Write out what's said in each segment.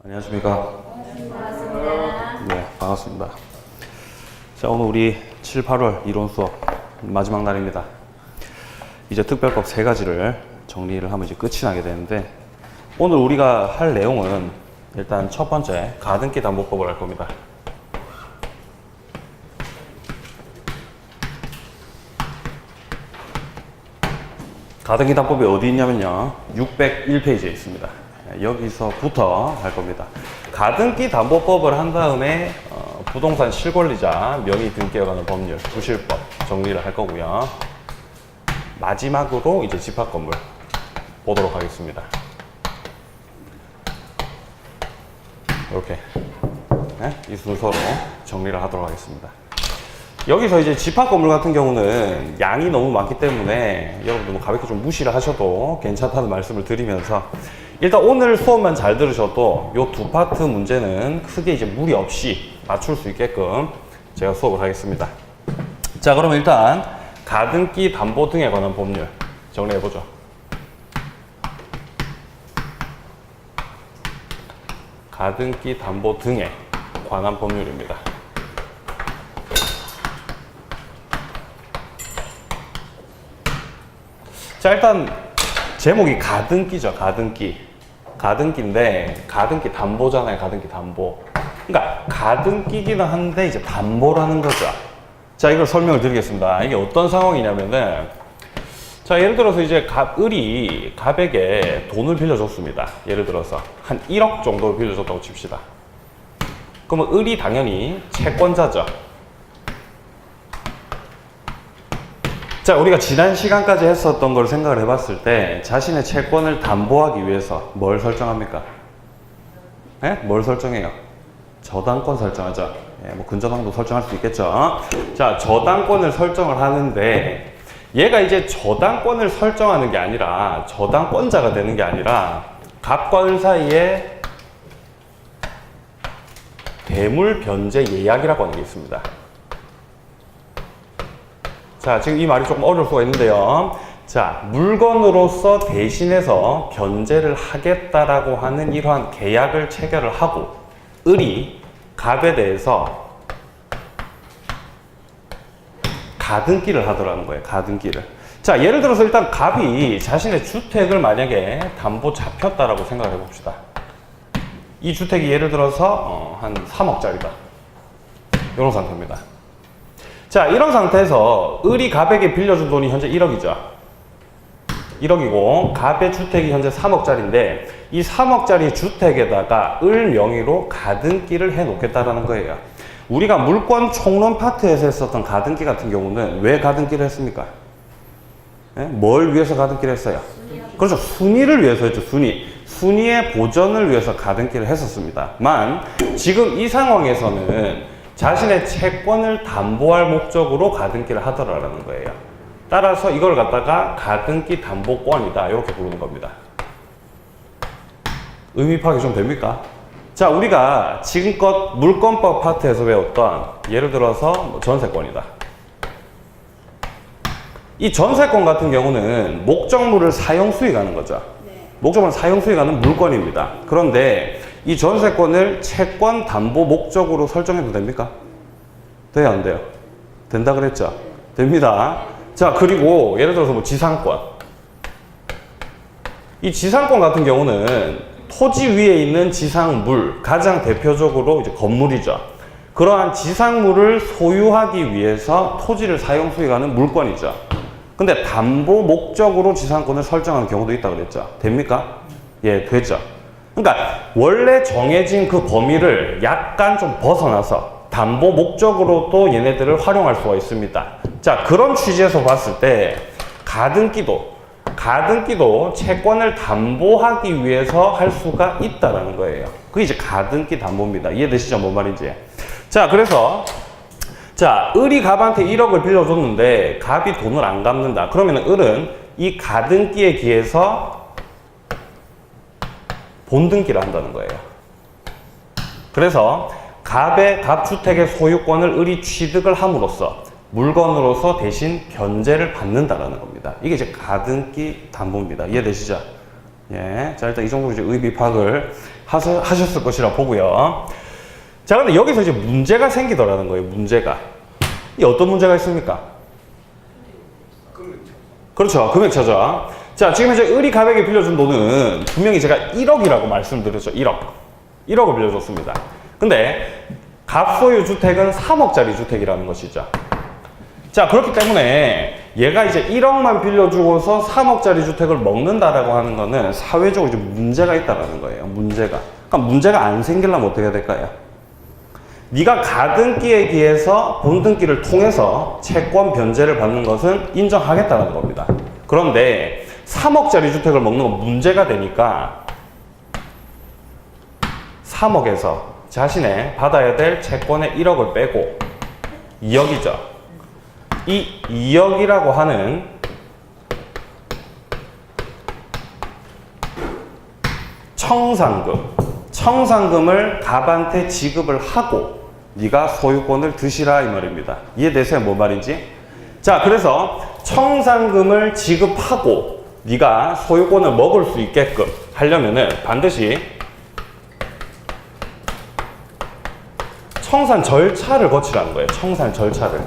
안녕하십니까. 반갑습니다. 네, 반갑습니다. 자, 오늘 우리 7, 8월 이론 수업 마지막 날입니다. 이제 특별법 3가지를 정리를 하면 이제 끝이 나게 되는데, 오늘 우리가 할 내용은 일단 첫 번째 가등기 담보법을 할 겁니다. 가등기 담보법이 어디 있냐면요, 601페이지에 있습니다. 여기서부터 할 겁니다. 가등기 담보법을 한 다음에 부동산 실권리자 명의 등기에 관한 법률, 부실법 정리를 할 거고요. 마지막으로 이제 집합건물 보도록 하겠습니다. 이렇게 이 순서로 정리를 하도록 하겠습니다. 여기서 이제 집합건물 같은 경우는 양이 너무 많기 때문에 여러분들 뭐 가볍게 좀 무시를 하셔도 괜찮다는 말씀을 드리면서, 일단 오늘 수업만 잘 들으셔도 요 두 파트 문제는 크게 이제 무리 없이 맞출 수 있게끔 제가 수업을 하겠습니다. 자, 그러면 일단 가등기 담보 등에 관한 법률 정리해보죠. 가등기 담보 등에 관한 법률입니다. 자, 일단 제목이 가등기죠. 가등기인데 가등기 담보잖아요. 가등기 담보. 그러니까 가등기기는 한데 이제 담보라는 거죠. 자, 이걸 설명을 드리겠습니다. 이게 어떤 상황이냐면은, 자, 예를 들어서 이제 을이 갑에게 돈을 빌려줬습니다. 예를 들어서 한 1억 정도 빌려줬다고 칩시다. 그러면 을이 당연히 채권자죠. 자, 우리가 지난 시간까지 했었던 걸 생각을 해봤을 때 자신의 채권을 담보하기 위해서 뭘 설정합니까? 뭘 설정해요? 저당권 설정하죠. 뭐 근저당도 설정할 수 있겠죠. 자, 저당권을 설정을 하는데, 얘가 이제 저당권을 설정하는 게 아니라, 저당권자가 되는 게 아니라 갑과 을 사이에 대물 변제 예약이라고 하는 게 있습니다. 자, 지금 이 말이 조금 어려울 수가 있는데요. 자, 물건으로서 대신해서 변제를 하겠다라고 하는 이러한 계약을 체결을 하고, 을이 갑에 대해서 가등기를 하더라는 거예요. 가등기를. 자, 예를 들어서 일단 갑이 자신의 주택을 만약에 담보 잡혔다라고 생각을 해봅시다. 이 주택이 예를 들어서 한 3억짜리다. 이런 상태입니다. 자, 이런 상태에서 을이 갑에게 빌려준 돈이 현재 1억이죠. 1억이고 갑의 주택이 현재 3억짜리인데, 이 3억짜리 주택에다가 을 명의로 가등기를 해 놓겠다라는 거예요. 우리가 물권 총론 파트에서 했었던 가등기 같은 경우는 왜 가등기를 했습니까? 뭘 위해서 가등기를 했어요? 그렇죠. 순위를 위해서 했죠. 순위의 보전을 위해서 가등기를 했었습니다만, 지금 이 상황에서는 자신의 채권을 담보할 목적으로 가등기를 하더라라는 거예요. 따라서 이걸 갖다가 가등기 담보권이다, 이렇게 부르는 겁니다. 의미 파악이 좀 됩니까? 자, 우리가 지금껏 물권법 파트에서 배웠던, 예를 들어서 뭐 전세권이다. 이 전세권 같은 경우는 목적물을 사용 수익하는 거죠. 목적물 사용 수익하는 물건입니다. 그런데 이 전세권을 채권 담보 목적으로 설정해도 됩니까? 돼요, 안 돼요? 된다 그랬죠? 됩니다. 자, 그리고 예를 들어서 뭐 지상권. 이 지상권 같은 경우는 토지 위에 있는 지상물, 가장 대표적으로 이제 건물이죠. 그러한 지상물을 소유하기 위해서 토지를 사용 수익하는 물건이죠. 근데 담보 목적으로 지상권을 설정하는 경우도 있다 그랬죠. 됩니까? 예, 되죠. 그러니까 원래 정해진 그 범위를 약간 좀 벗어나서 담보 목적으로도 얘네들을 활용할 수가 있습니다. 자, 그런 취지에서 봤을 때 가등기도 채권을 담보하기 위해서 할 수가 있다라는 거예요. 그게 이제 가등기 담보입니다. 이해되시죠? 뭔 말인지. 자, 그래서 자, 을이 갑한테 1억을 빌려줬는데 갑이 돈을 안 갚는다. 그러면 을은 이 가등기에 기해서 본등기를 한다는 거예요. 그래서 갑 주택의 소유권을 을이 취득을 함으로써 물건으로서 대신 변제를 받는다라는 겁니다. 이게 이제 가등기 담보입니다. 이해되시죠? 예. 자, 일단 이 정도로 이제 의미 파악을 하셨을 것이라 보고요. 자, 근데 여기서 이제 문제가 생기더라는 거예요. 문제가. 이 어떤 문제가 있습니까? 그렇죠. 금액차죠. 자, 지금 현재 을이 갑에게 빌려준 돈은 분명히 제가 1억이라고 말씀드렸죠. 1억. 1억을 빌려줬습니다. 근데 갑 소유 주택은 3억짜리 주택이라는 것이죠. 자, 그렇기 때문에 얘가 이제 1억만 빌려주고서 3억짜리 주택을 먹는다라고 하는 거는 사회적으로 이제 문제가 있다라는 거예요. 문제가. 그러니까 문제가 안 생기려면 어떻게 해야 될까요? 네가 가등기에 기해서 본등기를 통해서 채권 변제를 받는 것은 인정하겠다는 겁니다. 그런데 3억짜리 주택을 먹는 건 문제가 되니까 3억에서 자신의 받아야 될 채권의 1억을 빼고 2억이죠. 이 2억이라고 하는 청산금을 갑한테 지급을 하고 네가 소유권을 드시라 이 말입니다. 이해되세요? 뭔 말인지? 자, 그래서 청산금을 지급하고 네가 소유권을 먹을 수 있게끔 하려면은 반드시 청산 절차를 거치라는 거예요. 청산 절차를.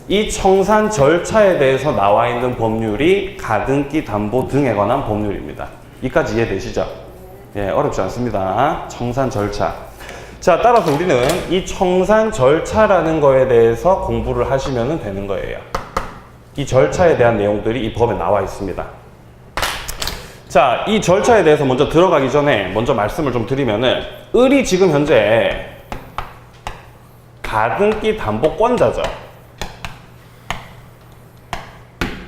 이 청산 절차에 대해서 나와 있는 법률이 가등기 담보 등에 관한 법률입니다. 이까지 이해되시죠? 예, 어렵지 않습니다. 청산 절차. 자, 따라서 우리는 이 청산 절차라는 거에 대해서 공부를 하시면 되는 거예요. 이 절차에 대한 내용들이 이 법에 나와 있습니다. 자, 이 절차에 대해서 먼저 들어가기 전에 먼저 말씀을 좀 드리면은 을이 지금 현재 가등기 담보권자죠.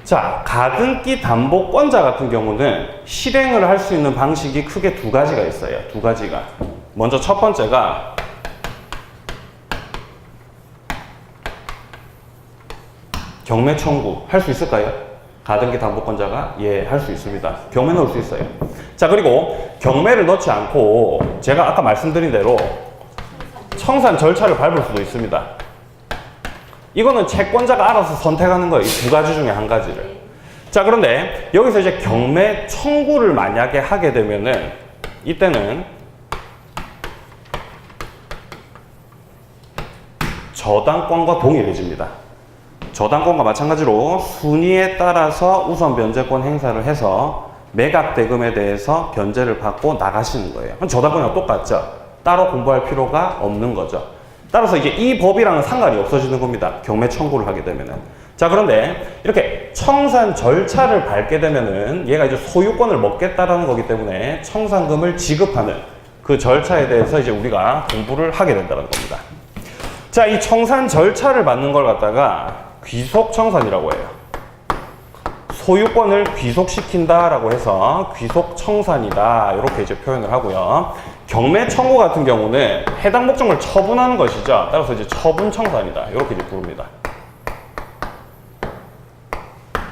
자, 가등기 담보권자 같은 경우는 실행을 할 수 있는 방식이 크게 두 가지가 있어요. 두 가지가. 먼저 첫 번째가 경매 청구 할 수 있을까요? 가등기 담보권자가? 예, 할 수 있습니다. 경매 넣을 수 있어요. 자, 그리고 경매를 넣지 않고 제가 아까 말씀드린 대로 청산 절차를 밟을 수도 있습니다. 이거는 채권자가 알아서 선택하는 거예요. 이 두 가지 중에 한 가지를. 자, 그런데 여기서 이제 경매 청구를 만약에 하게 되면은 이때는 저당권과 동일해집니다. 저당권과 마찬가지로 순위에 따라서 우선 변제권 행사를 해서 매각 대금에 대해서 변제를 받고 나가시는 거예요. 저당권이랑 똑같죠. 따로 공부할 필요가 없는 거죠. 따라서 이제 이 법이랑은 상관이 없어지는 겁니다. 경매 청구를 하게 되면은. 자, 그런데 이렇게 청산 절차를 밟게 되면은 얘가 이제 소유권을 먹겠다라는 거기 때문에 청산금을 지급하는 그 절차에 대해서 이제 우리가 공부를 하게 된다는 겁니다. 자, 이 청산 절차를 받는 걸 갖다가 귀속청산이라고 해요. 소유권을 귀속시킨다라고 해서 귀속청산이다 이렇게 이제 표현을 하고요. 경매 청구 같은 경우는 해당 목적물 처분하는 것이죠. 따라서 이제 처분청산이다 이렇게 이제 부릅니다.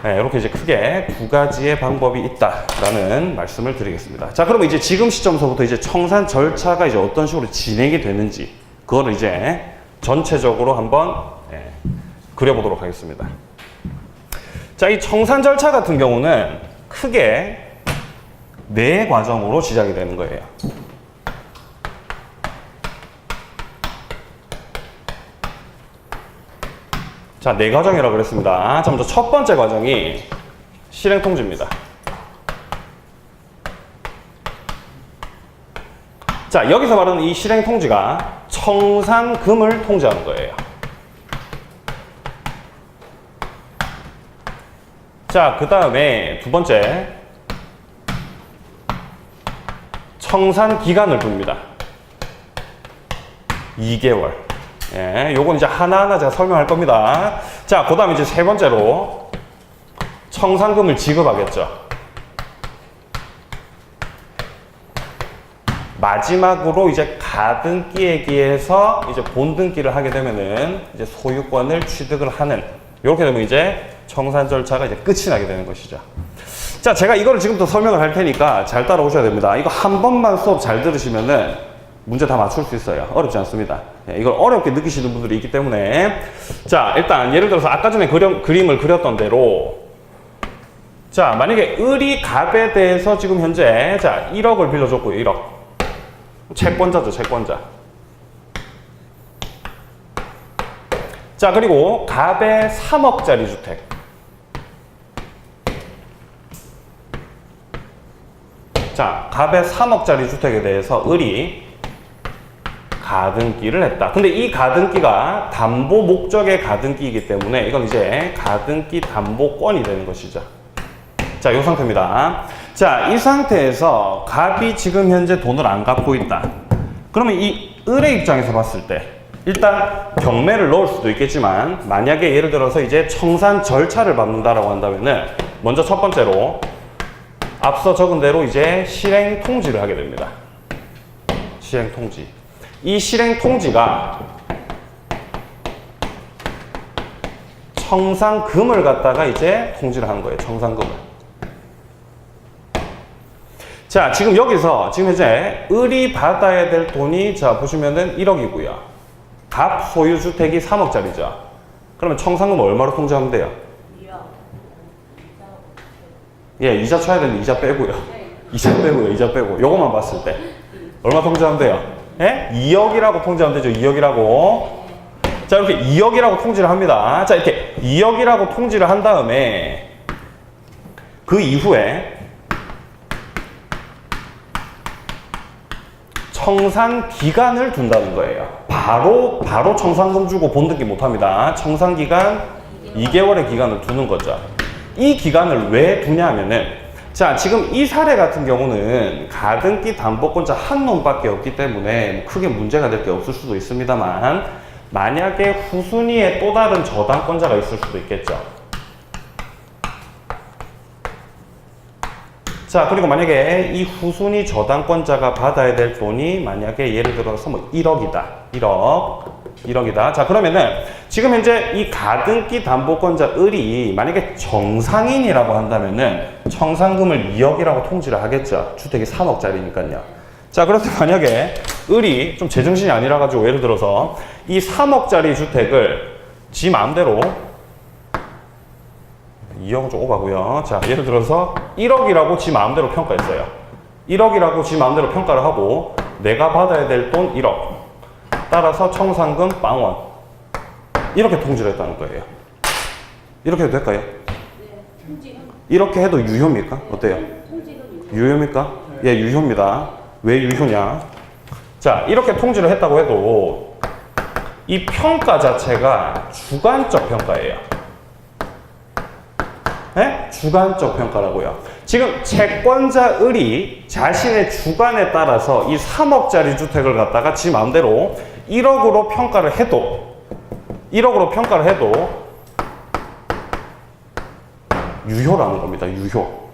네, 이렇게 이제 크게 두 가지의 방법이 있다라는 말씀을 드리겠습니다. 자, 그러면 이제 지금 시점서부터 이제 청산 절차가 이제 어떤 식으로 진행이 되는지 그거를 이제 전체적으로 한번 그려보도록 하겠습니다. 자, 이 청산 절차 같은 경우는 크게 네 과정으로 시작이 되는 거예요. 자, 네 과정이라고 그랬습니다. 자, 먼저 첫 번째 과정이 실행통지입니다. 자, 여기서 말하는 이 실행통지가 청산금을 통지하는 거예요. 자, 그 다음에 두 번째 청산기간을 둡니다. 2개월. 예, 요건 이제 하나하나 제가 설명할 겁니다. 자, 그 다음에 이제 세 번째로 청산금을 지급하겠죠. 마지막으로 이제 가등기에 기해서 이제 본등기를 하게 되면은 이제 소유권을 취득을 하는, 이렇게 되면 이제 청산 절차가 이제 끝이 나게 되는 것이죠. 자, 제가 이거를 지금부터 설명을 할 테니까 잘 따라오셔야 됩니다. 이거 한 번만 수업 잘 들으시면은 문제 다 맞출 수 있어요. 어렵지 않습니다. 이걸 어렵게 느끼시는 분들이 있기 때문에. 자, 일단 예를 들어서 아까 전에 그림을 그렸던 대로 자, 만약에 을이 갑에 대해서 지금 현재 자 1억을 빌려줬고요. 1억. 채권자죠, 채권자. 자, 그리고 갑의 3억짜리 주택. 자, 갑의 3억짜리 주택에 대해서 을이 가등기를 했다. 근데 이 가등기가 담보 목적의 가등기이기 때문에 이건 이제 가등기 담보권이 되는 것이죠. 자, 이 상태입니다. 자, 이 상태에서 갑이 지금 현재 돈을 안 갚고 있다. 그러면 이 을의 입장에서 봤을 때 일단 경매를 넣을 수도 있겠지만 만약에 예를 들어서 이제 청산 절차를 밟는다라고 한다면은 먼저 첫 번째로 앞서 적은 대로 이제 실행 통지를 하게 됩니다. 실행 통지. 이 실행 통지가 청산금을 갖다가 이제 통지를 하는 거예요. 청산금을. 자, 지금 여기서 지금 현재 을이 받아야 될 돈이 자 보시면은 1억이고요. 갑 소유 주택이 3억짜리죠. 그러면 청산금 얼마로 통지하면 돼요? 예, 이자 쳐야 되는데 이자 빼고요. 이자 빼고요. 이자 빼고. 요것만 봤을 때 얼마 통지하면 돼요? 예? 2억이라고 통지하면 되죠. 2억이라고. 자, 이렇게 2억이라고 통지를 합니다. 자, 이렇게 2억이라고 통지를 한 다음에 그 이후에 청산 기간을 둔다는 거예요. 바로 청산금 주고 본등기 못 합니다. 청산 기간 2개월의 기간을 두는 거죠. 이 기간을 왜 두냐면은 자, 지금 이 사례 같은 경우는 가등기 담보권자 한 놈밖에 없기 때문에 뭐 크게 문제가 될 게 없을 수도 있습니다만 만약에 후순위에 또 다른 저당권자가 있을 수도 있겠죠. 자, 그리고 만약에 이 후순위 저당권자가 받아야 될 돈이 만약에 예를 들어서 뭐 1억이다. 1억이다. 자, 그러면은 지금 현재 이 가등기 담보권자 을이 만약에 정상인이라고 한다면은 청산금을 2억이라고 통지를 하겠죠. 주택이 3억짜리니까요. 자, 그런데 만약에 을이 좀 제정신이 아니라 가지고 예를 들어서 이 3억짜리 주택을 지 마음대로 2억은 좀 오바고요. 자, 예를 들어서 1억이라고 지 마음대로 평가했어요. 1억이라고 지 마음대로 평가를 하고 내가 받아야 될 돈 1억. 따라서 청산금 빵원. 이렇게 통지를 했다는 거예요. 이렇게 해도 될까요? 이렇게 해도 유효입니까? 어때요? 유효입니까? 예, 유효입니다. 왜 유효냐? 자, 이렇게 통지를 했다고 해도 이 평가 자체가 주관적 평가예요. 네? 주관적 평가라고요. 지금 채권자 을이 자신의 주관에 따라서 이 3억짜리 주택을 갖다가 지 마음대로 1억으로 평가를 해도 유효라는 겁니다. 유효.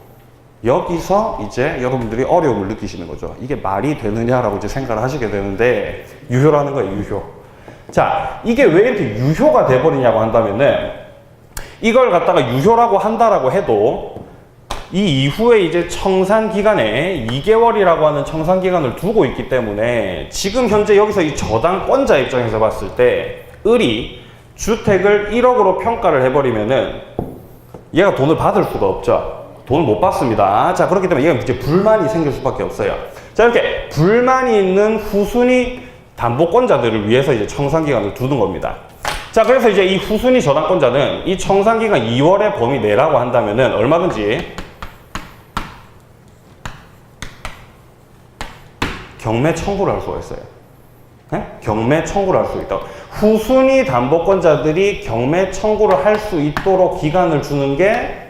여기서 이제 여러분들이 어려움을 느끼시는 거죠. 이게 말이 되느냐라고 이제 생각을 하시게 되는데 유효라는 거예요. 유효. 자, 이게 왜 이렇게 유효가 돼버리냐고 한다면은 이걸 갖다가 유효라고 한다라고 해도 이 이후에 이제 청산 기간에 2개월이라고 하는 청산 기간을 두고 있기 때문에 지금 현재 여기서 이 저당권자 입장에서 봤을 때 을이 주택을 1억으로 평가를 해버리면은 얘가 돈을 받을 수가 없죠. 돈을 못 받습니다. 자, 그렇기 때문에 얘가 이제 불만이 생길 수밖에 없어요. 자, 이렇게 불만이 있는 후순위 담보권자들을 위해서 이제 청산 기간을 두는 겁니다. 자, 그래서 이제 이 후순위 저당권자는 이 청산기간 2월의 범위 내라고 한다면은 얼마든지 경매 청구를 할 수가 있어요. 네? 경매 청구를 할 수 있다. 후순위 담보권자들이 경매 청구를 할 수 있도록 기간을 주는 게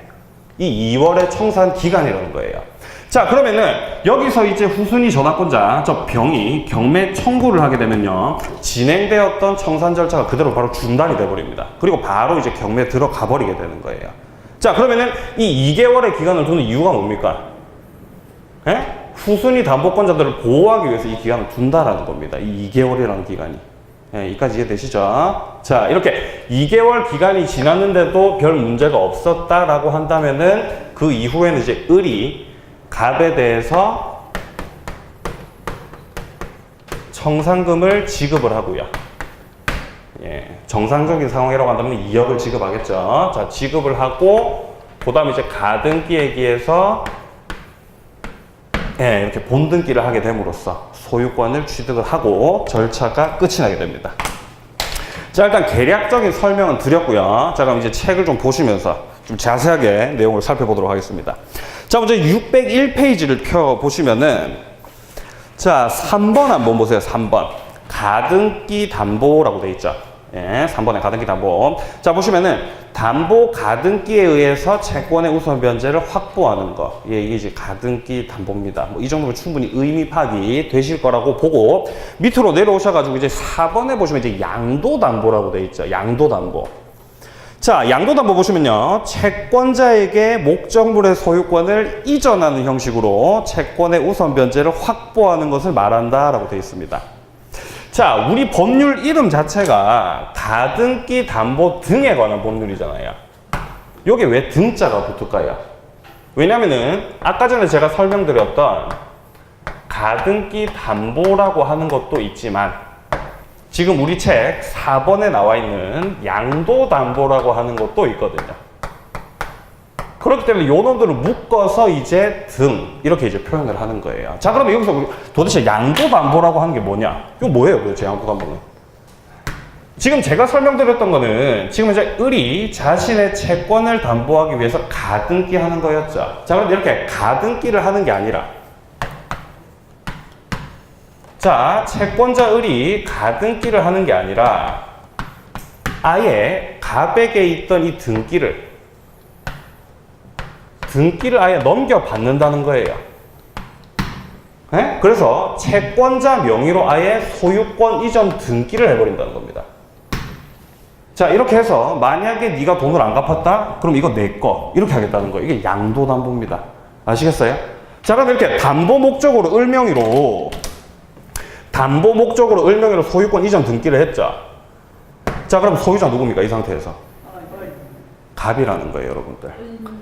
이 2월의 청산 기간이라는 거예요. 자, 그러면은 여기서 이제 후순위 저당권자 저 병이 경매 청구를 하게 되면요, 진행되었던 청산 절차가 그대로 바로 중단이 돼 버립니다. 그리고 바로 이제 경매에 들어가 버리게 되는 거예요. 자, 그러면은 이 2개월의 기간을 두는 이유가 뭡니까? 예? 후순위 담보권자들을 보호하기 위해서 이 기간을 둔다라는 겁니다. 이 2개월이라는 기간이. 예, 여기까지 이해되시죠? 자, 이렇게 2개월 기간이 지났는데도 별 문제가 없었다라고 한다면은 그 이후에는 이제 을이 갑에 대해서 청산금을 지급을 하고요. 예, 정상적인 상황이라고 한다면 2억을 지급하겠죠. 자, 지급을 하고 그 다음에 이제 가등기에 기해서 예, 이렇게 본등기를 하게 됨으로써 소유권을 취득을 하고 절차가 끝이 나게 됩니다. 자, 일단 개략적인 설명은 드렸고요. 자, 그럼 이제 책을 좀 보시면서 좀 자세하게 내용을 살펴보도록 하겠습니다. 자, 먼저 601페이지를 펴보시면은 자, 3번 한번 보세요. 3번. 가등기 담보라고 돼 있죠. 예, 3번에 가등기 담보. 자, 보시면은 담보 가등기에 의해서 채권의 우선 변제를 확보하는 거. 예, 이게 이제 가등기 담보입니다. 뭐 이 정도면 충분히 의미 파악이 되실 거라고 보고 밑으로 내려오셔가지고 이제 4번에 보시면 이제 양도 담보라고 돼 있죠. 양도 담보. 자, 양도 담보 보시면요. 채권자에게 목적물의 소유권을 이전하는 형식으로 채권의 우선 변제를 확보하는 것을 말한다라고 되어 있습니다. 자, 우리 법률 이름 자체가 가등기 담보 등에 관한 법률이잖아요. 여기 왜 등자가 붙을까요? 왜냐면은 아까 전에 제가 설명드렸던 가등기 담보라고 하는 것도 있지만 지금 우리 책 4번에 나와 있는 양도 담보라고 하는 것도 있거든요. 그렇기 때문에 요 놈들을 묶어서 이제 등 이렇게 이제 표현을 하는 거예요. 자, 그러면 여기서 우리 도대체 양도 담보라고 하는 게 뭐냐? 이거 뭐예요, 도대체 양도 담보는? 지금 제가 설명드렸던 거는 지금 이제 을이 자신의 채권을 담보하기 위해서 가등기 하는 거였죠. 자, 그런데 이렇게 가등기를 하는 게 아니라 자, 채권자 을이 가등기를 하는 게 아니라 아예 갑에게 있던 이 등기를 아예 넘겨받는다는 거예요. 네? 그래서 채권자 명의로 아예 소유권 이전 등기를 해버린다는 겁니다. 자, 이렇게 해서 만약에 네가 돈을 안 갚았다? 그럼 이거 내 거. 이렇게 하겠다는 거예요. 이게 양도담보입니다. 아시겠어요? 자, 그럼 이렇게 담보 목적으로 을명의로 소유권 이전 등기를 했죠. 자, 그럼 소유자 누굽니까? 이 상태에서. 갑이라는 거예요, 여러분들.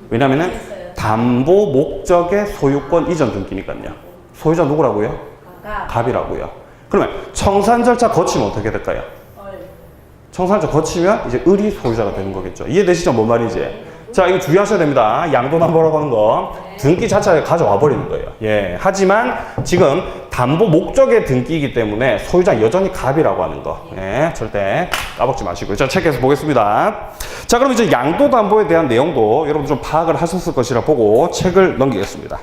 왜냐면은 담보 목적의 소유권 이전 등기니까요. 소유자 누구라고요? 갑이라고요. 그러면 청산 절차 거치면 어떻게 될까요? 청산 절차 거치면 이제 을이 소유자가 되는 거겠죠. 이해되시죠? 뭔 말인지? 자, 이거 주의하셔야 됩니다. 양도담보라고 하는 거 등기 자체를 가져와 버리는 거예요. 예. 하지만 지금 담보 목적의 등기이기 때문에 소유자 여전히 갑이라고 하는 거. 예. 절대 까먹지 마시고요. 자, 체크해서 보겠습니다. 자, 그럼 이제 양도담보에 대한 내용도 여러분 좀 파악을 하셨을 것이라 보고 책을 넘기겠습니다.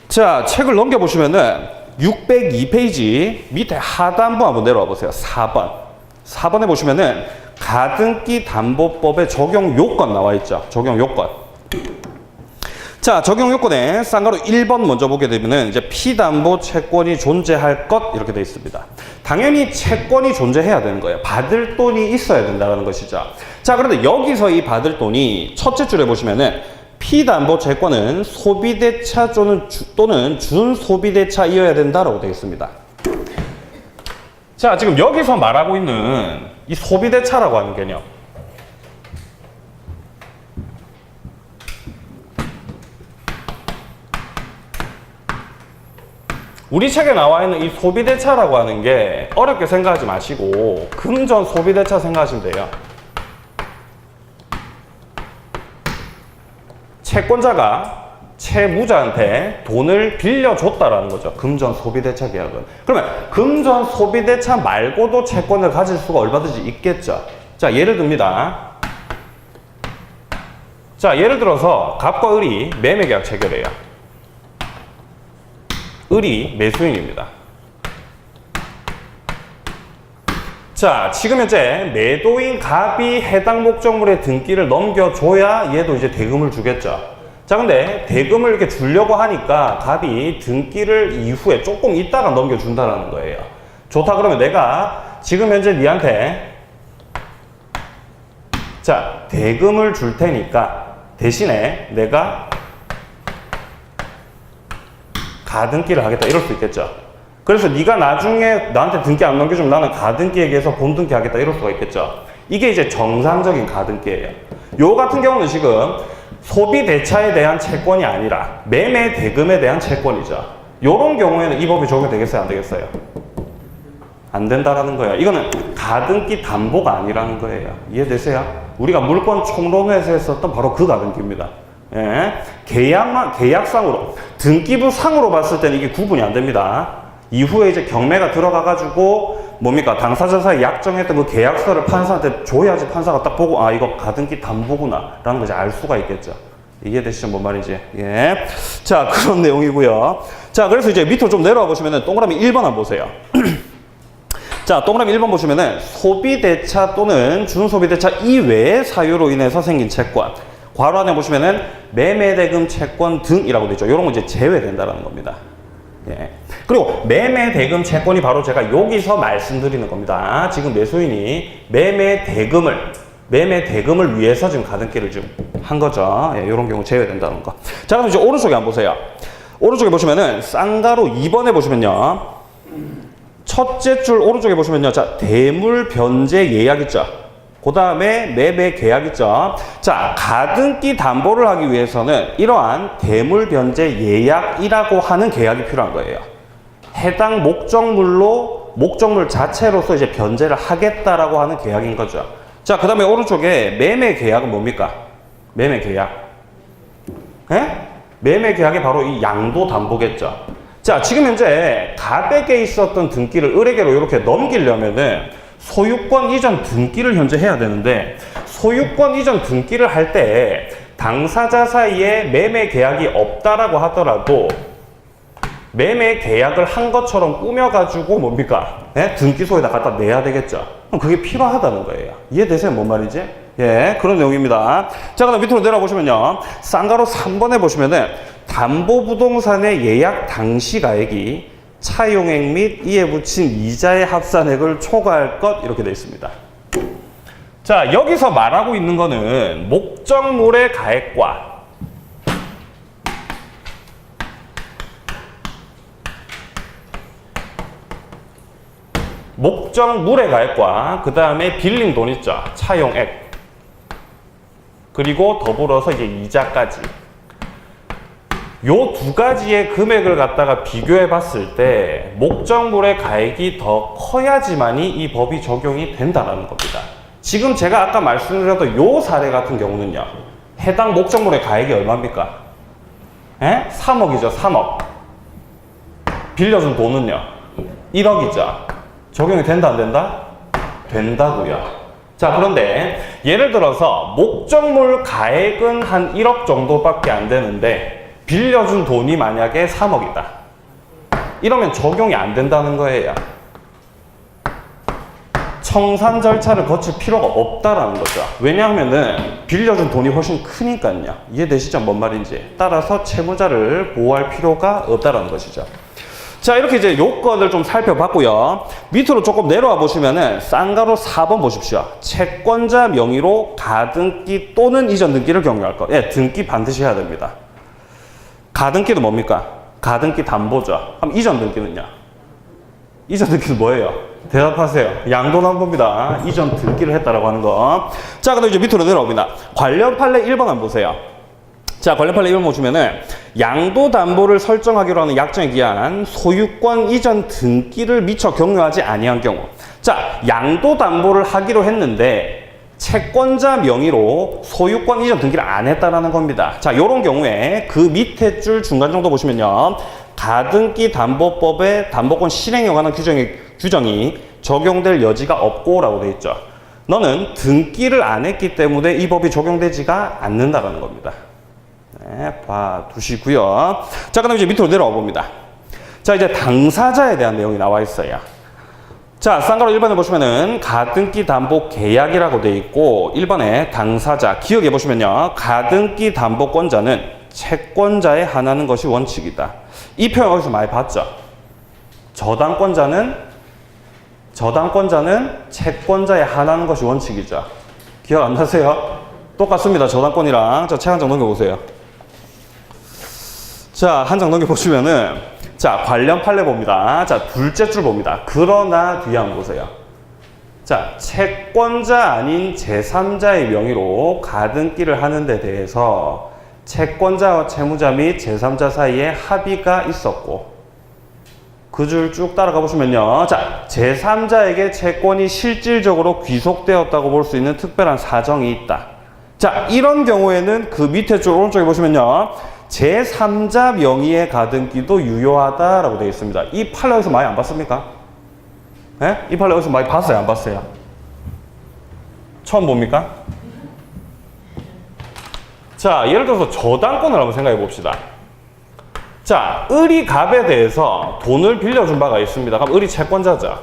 자, 책을 넘겨보시면은 602페이지 밑에 하단부 한번 내려와 보세요. 4번. 4번에 보시면은 가등기 담보법의 적용 요건 나와 있죠. 적용 요건. 자, 적용 요건에 쌍가루 1번 먼저 보게 되면은 이제 피담보 채권이 존재할 것 이렇게 되어 있습니다. 당연히 채권이 존재해야 되는 거예요. 받을 돈이 있어야 된다는 것이죠. 자, 그런데 여기서 이 받을 돈이 첫째 줄에 보시면은 피담보 채권은 소비대차 또는 준소비대차이어야 된다라고 되어 있습니다. 자, 지금 여기서 말하고 있는 이 소비대차라고 하는 개념. 우리 책에 나와 있는 이 소비대차라고 하는 게 어렵게 생각하지 마시고 금전 소비대차 생각하시면 돼요. 채권자가 채무자한테 돈을 빌려줬다라는 거죠. 금전 소비대차 계약은. 그러면 금전 소비대차 말고도 채권을 가질 수가 얼마든지 있겠죠. 자, 예를 듭니다. 자, 예를 들어서 갑과 을이 매매계약 체결해요. 을이 매수인입니다. 자, 지금 현재 매도인 갑이 해당 목적물의 등기를 넘겨줘야 얘도 이제 대금을 주겠죠. 자, 근데 대금을 이렇게 주려고 하니까 갑이 등기를 이후에 조금 있다가 넘겨준다는 거예요. 좋다 그러면 내가 지금 현재 니한테 자, 대금을 줄 테니까 대신에 내가 가등기를 하겠다 이럴 수 있겠죠. 그래서 네가 나중에 나한테 등기 안 넘겨주면 나는 가등기에 의해서 본등기 하겠다 이럴 수가 있겠죠. 이게 이제 정상적인 가등기예요. 요 같은 경우는 지금 소비대차에 대한 채권이 아니라 매매 대금에 대한 채권이죠. 요런 경우에는 이 법이 적용되겠어요? 안 되겠어요? 안 된다라는 거예요. 이거는 가등기 담보가 아니라는 거예요. 이해되세요? 우리가 물권 총론에서 했었던 바로 그 가등기입니다. 예. 계약상으로, 등기부 상으로 봤을 때는 이게 구분이 안 됩니다. 이후에 이제 경매가 들어가가지고, 뭡니까? 당사자 사이 약정했던 그 계약서를 판사한테 줘야지 판사가 딱 보고, 아, 이거 가등기 담보구나. 라는 걸 이제 알 수가 있겠죠. 이해되시죠? 뭔 말인지. 예. 자, 그런 내용이고요. 자, 그래서 이제 밑으로 좀 내려와 보시면은 동그라미 1번 한번 보세요. 자, 동그라미 1번 보시면은 소비대차 또는 준소비대차 이외의 사유로 인해서 생긴 채권. 괄호 안에 보시면은 매매대금 채권 등이라고 되어 있죠. 이런 거 이제 제외된다라는 겁니다. 예. 그리고 매매대금 채권이 바로 제가 여기서 말씀드리는 겁니다. 지금 매수인이 매매대금을 위해서 지금 가등기를 지금 한 거죠. 예, 이런 경우 제외된다는 거. 자, 그럼 이제 오른쪽에 한번 보세요. 오른쪽에 보시면은 쌍가로 2번에 보시면요. 첫째 줄 오른쪽에 보시면요. 자, 대물 변제 예약 있죠. 그 다음에 매매 계약 있죠. 자, 가등기 담보를 하기 위해서는 이러한 대물 변제 예약이라고 하는 계약이 필요한 거예요. 해당 목적물 자체로서 이제 변제를 하겠다라고 하는 계약인 거죠. 자, 그 다음에 오른쪽에 매매 계약은 뭡니까? 매매 계약. 예? 매매 계약이 바로 이 양도 담보겠죠. 자, 지금 현재 가백에 있었던 등기를 을에게로 이렇게 넘기려면은 소유권 이전 등기를 현재 해야 되는데, 소유권 이전 등기를 할 때 당사자 사이에 매매 계약이 없다라고 하더라도 매매 계약을 한 것처럼 꾸며가지고 뭡니까? 예? 등기소에다 갖다 내야 되겠죠. 그럼 그게 필요하다는 거예요. 이해되세요? 뭔 말이지? 예, 그런 내용입니다. 자, 그다음 밑으로 내려보시면요. 쌍가로 3번에 보시면은 담보부동산의 예약 당시 가액이 차용액 및 이에 붙인 이자의 합산액을 초과할 것 이렇게 되어 있습니다. 자, 여기서 말하고 있는 거는 목적물의 가액과 그 다음에 빌린 돈 있죠. 차용액. 그리고 더불어서 이제 이자까지. 요 두 가지의 금액을 갖다가 비교해 봤을 때 목적물의 가액이 더 커야지만이 이 법이 적용이 된다는 겁니다. 지금 제가 아까 말씀드렸던 요 사례 같은 경우는요. 해당 목적물의 가액이 얼마입니까? 에? 3억이죠. 3억. 빌려준 돈은요. 1억이죠. 적용이 된다 안 된다? 된다고요. 자, 그런데 예를 들어서 목적물 가액은 한 1억 정도밖에 안 되는데 빌려준 돈이 만약에 3억이다. 이러면 적용이 안 된다는 거예요. 청산 절차를 거칠 필요가 없다라는 거죠. 왜냐하면은 빌려준 돈이 훨씬 크니까요. 이해되시죠? 뭔 말인지. 따라서 채무자를 보호할 필요가 없다라는 것이죠. 자, 이렇게 이제 요건을 좀 살펴봤고요. 밑으로 조금 내려와 보시면은 쌍가로 4번 보십시오. 채권자 명의로 가등기 또는 이전 등기를 경유할 것. 예, 등기 반드시 해야 됩니다. 가등기도 뭡니까? 가등기 담보죠. 그럼 이전 등기는요? 이전 등기는 뭐예요? 대답하세요. 양도담보입니다. 이전 등기를 했다라고 하는 거. 자, 그다음 이제 밑으로 내려옵니다. 관련 판례 1번 한번 보세요. 자, 관련 판례 1번 보시면은 양도담보를 설정하기로 하는 약정에 기한 소유권 이전 등기를 미처 경유하지 아니한 경우. 자, 양도담보를 하기로 했는데 채권자 명의로 소유권 이전 등기를 안 했다라는 겁니다. 자, 요런 경우에 그 밑에 줄 중간 정도 보시면요. 가등기 담보법의 담보권 실행에 관한 규정이 적용될 여지가 없고라고 되어 있죠. 너는 등기를 안 했기 때문에 이 법이 적용되지가 않는다라는 겁니다. 네, 봐두시고요. 자, 그다음 이제 밑으로 내려와 봅니다. 자, 이제 당사자에 대한 내용이 나와 있어요. 자, 쌍가로 1번에 보시면은 가등기 담보 계약이라고 되어 있고 1번에 당사자 기억해 보시면요. 가등기 담보권자는 채권자에 한하는 것이 원칙이다. 이 표현 어디서 많이 봤죠? 저당권자는 채권자에 한하는 것이 원칙이죠. 기억 안 나세요? 똑같습니다. 저당권이랑. 자, 책 한 장 넘겨보세요. 자, 한 장 넘겨보시면은 자, 관련 판례 봅니다. 자, 둘째 줄 봅니다. 그러나 뒤에 한번 보세요. 자, 채권자 아닌 제3자의 명의로 가등기를 하는 데 대해서 채권자와 채무자 및 제3자 사이에 합의가 있었고 그 줄 쭉 따라가 보시면요. 자, 제3자에게 채권이 실질적으로 귀속되었다고 볼 수 있는 특별한 사정이 있다. 자, 이런 경우에는 그 밑에 줄 오른쪽에 보시면요. 제3자 명의의 가등기도 유효하다라고 되어 있습니다. 이 판례 여기서 많이 안 봤습니까? 예? 이 판례 여기서 많이 봤어요? 안 봤어요? 처음 봅니까? 자, 예를 들어서 저당권을 한번 생각해 봅시다. 자, 을이 갑에 대해서 돈을 빌려준 바가 있습니다. 그럼 을이 채권자죠.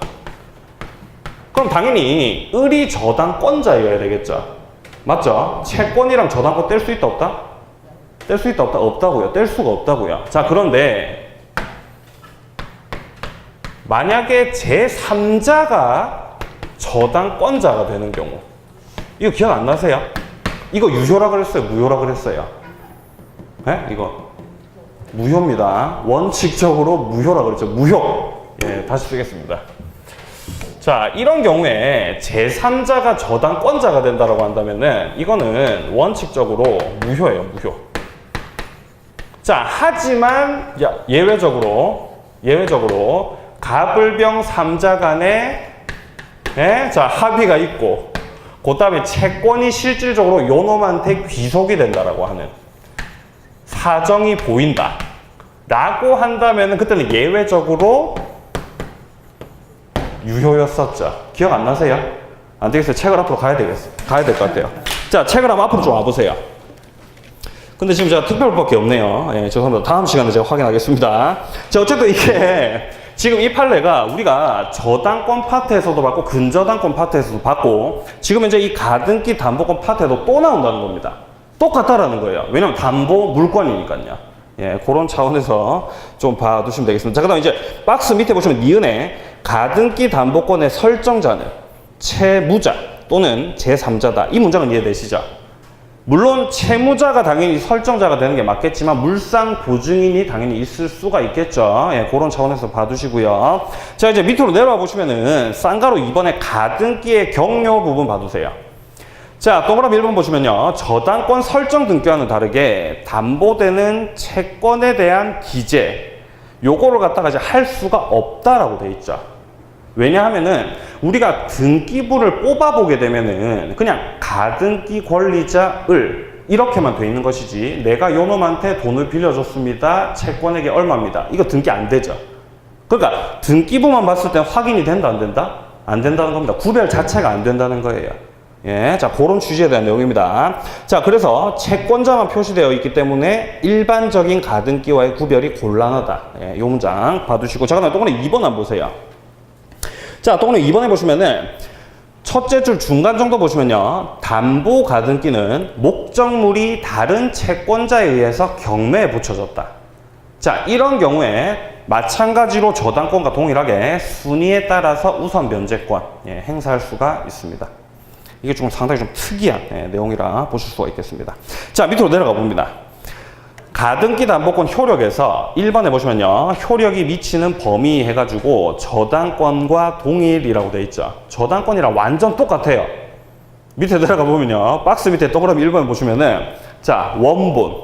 그럼 당연히 을이 저당권자여야 되겠죠. 맞죠? 채권이랑 저당권 뗄 수 있다 없다? 뗄 수 있다 없다? 없다고요. 뗄 수가 없다고요. 자, 그런데 만약에 제3자가 저당권자가 되는 경우, 이거 기억 안 나세요? 이거 유효라 그랬어요? 무효라 그랬어요? 네? 이거 무효입니다. 원칙적으로 무효라 그랬죠. 무효. 예, 다시 쓰겠습니다. 자, 이런 경우에 제3자가 저당권자가 된다고 한다면은 이거는 원칙적으로 무효예요. 무효. 자, 하지만 예외적으로 갑을병 3자 간에 자, 합의가 있고 그 다음에 채권이 실질적으로 요놈한테 귀속이 된다라고 하는 사정이 보인다 라고 한다면 그때는 예외적으로 유효였었죠. 기억 안 나세요? 안 되겠어요. 책을 앞으로 가야 될 것 같아요. 자, 책을 한번 앞으로 좀 와보세요. 근데 지금 제가 특별법밖에 없네요. 예, 죄송합니다. 다음 시간에 제가 확인하겠습니다. 자, 어쨌든 이게 지금 이 판례가 우리가 저당권 파트에서도 받고 근저당권 파트에서도 받고 지금 이제 이 가등기 담보권 파트에도 또 나온다는 겁니다. 똑같다라는 거예요. 왜냐면 담보 물권이니까요. 예, 그런 차원에서 좀 봐두시면 되겠습니다. 자, 그 다음 이제 박스 밑에 보시면 니은에 가등기 담보권의 설정자는 채무자 또는 제3자다. 이 문장은 이해되시죠? 물론 채무자가 당연히 설정자가 되는 게 맞겠지만 물상 보증인이 당연히 있을 수가 있겠죠. 예, 그런 차원에서 봐두시고요. 자, 이제 밑으로 내려와 보시면은 쌍가로 2번에 가등기의 경료 부분 봐두세요. 자, 동그라미 1번 보시면요. 저당권 설정 등기와는 다르게 담보되는 채권에 대한 기재 요거를 갖다가 이제 할 수가 없다라고 돼 있죠. 왜냐하면은 우리가 등기부를 뽑아보게 되면은 그냥 가등기 권리자 을 이렇게만 돼 있는 것이지 내가 요놈한테 돈을 빌려줬습니다. 채권액이 얼마입니다. 이거 등기 안 되죠. 그러니까 등기부만 봤을 때 확인이 된다 안 된다? 안 된다는 겁니다. 구별 자체가 안 된다는 거예요. 예, 자, 그런 취지에 대한 내용입니다. 자, 그래서 채권자만 표시되어 있기 때문에 일반적인 가등기와의 구별이 곤란하다. 예, 요 문장 봐두시고. 자, 그다음에 동그라미 2번 한번 보세요. 자, 동그라미 2번에 보시면은 첫째 줄 중간 정도 보시면요. 담보 가등기는 목적물이 다른 채권자에 의해서 경매에 붙여졌다. 자, 이런 경우에 마찬가지로 저당권과 동일하게 순위에 따라서 우선 면제권 행사할 수가 있습니다. 이게 좀 상당히 좀 특이한 내용이라 보실 수가 있겠습니다. 자, 밑으로 내려가 봅니다. 가등기 담보권 효력에서 1번에 보시면요. 효력이 미치는 범위 해가지고 저당권과 동일이라고 되어 있죠. 저당권이랑 완전 똑같아요. 밑에 내려가 보면요. 박스 밑에 동그라미 1번에 보시면은 자, 원본,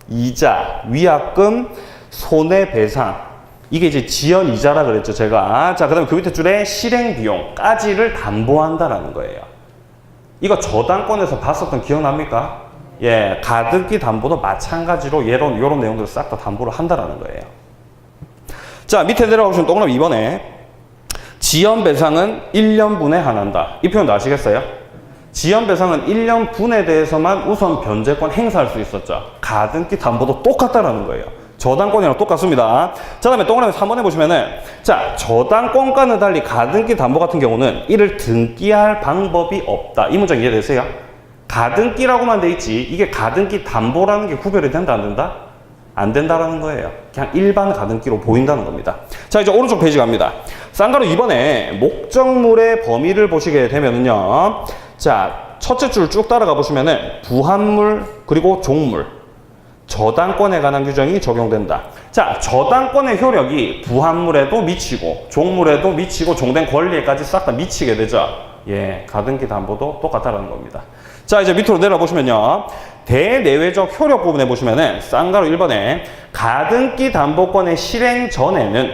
이자, 위약금, 손해배상 이게 이제 지연이자라 그랬죠, 제가. 자, 그 다음에 그 밑에 줄에 실행비용까지를 담보한다라는 거예요. 이거 저당권에서 봤었던 기억납니까? 예, 가등기 담보도 마찬가지로 요런 내용들을 싹 다 담보를 한다라는 거예요. 자, 밑에 내려가보시면 동그라미 2번에 지연배상은 1년분에 한한다. 이 표현도 아시겠어요? 지연배상은 1년분에 대해서만 우선 변제권 행사할 수 있었죠. 가등기 담보도 똑같다라는 거예요. 저당권이랑 똑같습니다. 자, 다음에 동그라미 3번에 보시면은 자, 저당권과는 달리 가등기 담보 같은 경우는 이를 등기할 방법이 없다. 이 문장 이해되세요? 가등기라고만 돼 있지 이게 가등기 담보라는 게 구별이 된다 안 된다? 안 된다라는 거예요. 그냥 일반 가등기로 보인다는 겁니다. 자, 이제 오른쪽 페이지 갑니다. 쌍가루 2번에 목적물의 범위를 보시게 되면은요. 자, 첫째 줄 쭉 따라가 보시면은 부합물 그리고 종물 저당권에 관한 규정이 적용된다. 자, 저당권의 효력이 부합물에도 미치고 종물에도 미치고 종된 권리에까지 싹 다 미치게 되죠. 예, 가등기 담보도 똑같다라는 겁니다. 자, 이제 밑으로 내려보시면요. 대내외적 효력 부분에 보시면은 쌍가루 1번에 가등기 담보권의 실행 전에는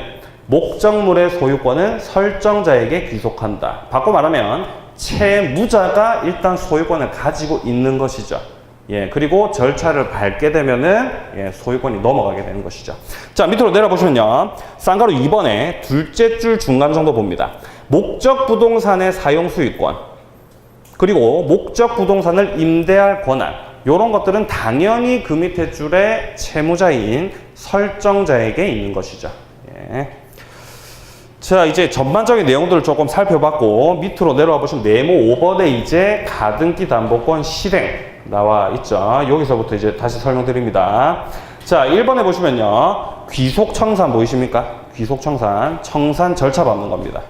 목적물의 소유권은 설정자에게 귀속한다. 바꿔 말하면 채무자가 일단 소유권을 가지고 있는 것이죠. 예, 그리고 절차를 밟게 되면은 예, 소유권이 넘어가게 되는 것이죠. 자, 밑으로 내려보시면요. 쌍가루 2번에 둘째 줄 중간 정도 봅니다. 목적 부동산의 사용 수익권, 그리고 목적 부동산을 임대할 권한, 이런 것들은 당연히 그 밑에 줄에 채무자인 설정자에게 있는 것이죠. 예. 자, 이제 전반적인 내용들을 조금 살펴봤고, 밑으로 내려와 보시면 네모 5번에 이제 가등기 담보권 실행 나와 있죠. 여기서부터 이제 다시 설명드립니다. 자, 1번에 보시면요. 귀속청산 보이십니까? 귀속청산, 청산 절차 밟는 겁니다.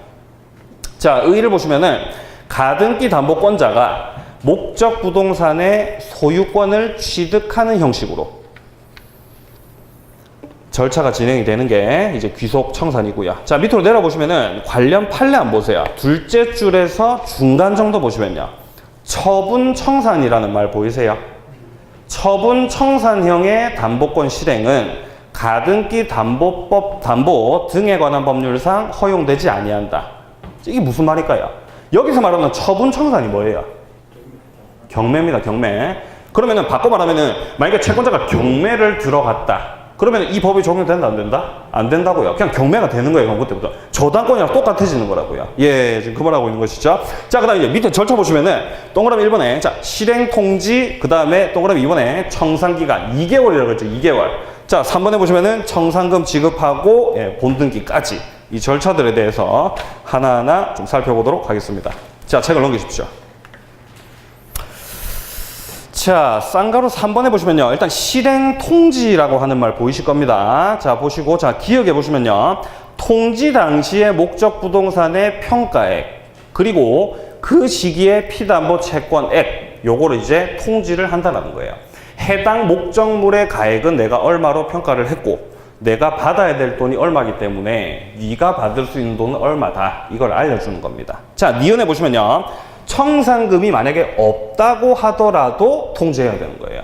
자, 의의를 보시면은 가등기 담보권자가 목적 부동산의 소유권을 취득하는 형식으로 절차가 진행이 되는 게 이제 귀속청산이고요. 자, 밑으로 내려보시면은 관련 판례 보세요. 둘째 줄에서 중간 정도 보시면요. 처분청산이라는 말 보이세요? 처분청산형의 담보권 실행은 가등기 담보법 담보 등에 관한 법률상 허용되지 아니한다. 이게 무슨 말일까요? 여기서 말하는 처분청산이 뭐예요? 경매입니다. 경매. 그러면은 바꿔 말하면은 만약에 채권자가 경매를 들어갔다. 그러면 이 법이 적용된다 안 된다? 안 된다고요. 그냥 경매가 되는 거예요. 그럼 그때부터. 저당권이랑 똑같아지는 거라고요. 예, 지금 그 말하고 있는 것이죠. 자, 그 다음에 이제 밑에 절차 보시면은 동그라미 1번에 자, 실행 통지, 그 다음에 동그라미 2번에 청산기간 2개월이라고 했죠. 2개월. 자, 3번에 보시면은 청산금 지급하고 예, 본등기까지 이 절차들에 대해서 하나하나 좀 살펴보도록 하겠습니다. 자, 책을 넘기십시오. 자, 쌍가루 3번에 보시면요. 일단 실행 통지라고 하는 말 보이실 겁니다. 자, 보시고, 자, 기억해 보시면요. 통지 당시의 목적 부동산의 평가액, 그리고 그 시기의 피담보 채권액, 요거를 이제 통지를 한다는 거예요. 해당 목적물의 가액은 내가 얼마로 평가를 했고, 내가 받아야 될 돈이 얼마이기 때문에 네가 받을 수 있는 돈은 얼마다. 이걸 알려주는 겁니다. 자, 니은에 보시면요. 청산금이 만약에 없다고 하더라도 통지해야 되는 거예요.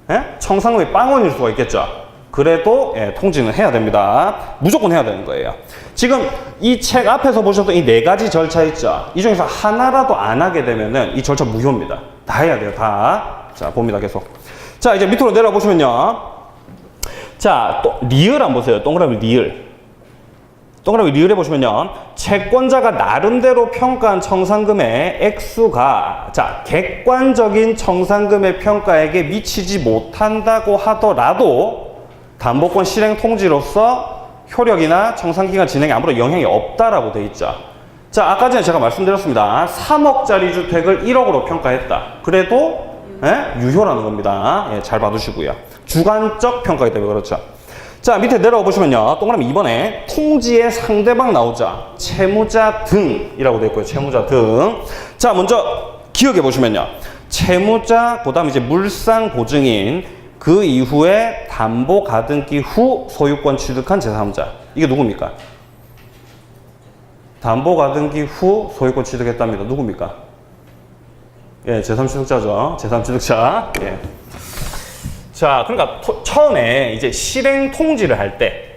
예? 청산금이 빵원일 수가 있겠죠. 그래도 예, 통지는 해야 됩니다. 무조건 해야 되는 거예요. 지금 이 책 앞에서 보셨던 이 네 가지 절차 있죠. 이 중에서 하나라도 안 하게 되면은 이 절차 무효입니다. 다 해야 돼요. 다. 자, 봅니다. 계속. 자, 이제 밑으로 내려와 보시면요. 자, 또 리을 한번 보세요. 동그라미 리을. 동그라미 리을에 보시면요. 채권자가 나름대로 평가한 청산금의 액수가 자, 객관적인 청산금의 평가액에 미치지 못한다고 하더라도 담보권 실행 통지로서 효력이나 청산기간 진행에 아무런 영향이 없다라고 돼 있죠. 자, 아까 전에 제가 말씀드렸습니다. 3억짜리 주택을 1억으로 평가했다. 그래도 예? 유효라는 겁니다. 예, 잘 봐두시고요. 주관적 평가이기 때문에 그렇죠. 자, 밑에 내려와 보시면요. 동그라미 2번에 통지의 상대방 나오죠. 채무자 등이라고 되어 있고요. 채무자 등. 자, 먼저 기억해 보시면요. 채무자, 그 다음 이제 물상 보증인, 그 이후에 담보 가등기 후 소유권 취득한 제3자. 이게 누굽니까? 담보 가등기 후 소유권 취득했답니다. 누굽니까? 예, 제3취득자죠. 제3취득자. 예. 자, 그러니까 처음에 이제 실행 통지를 할 때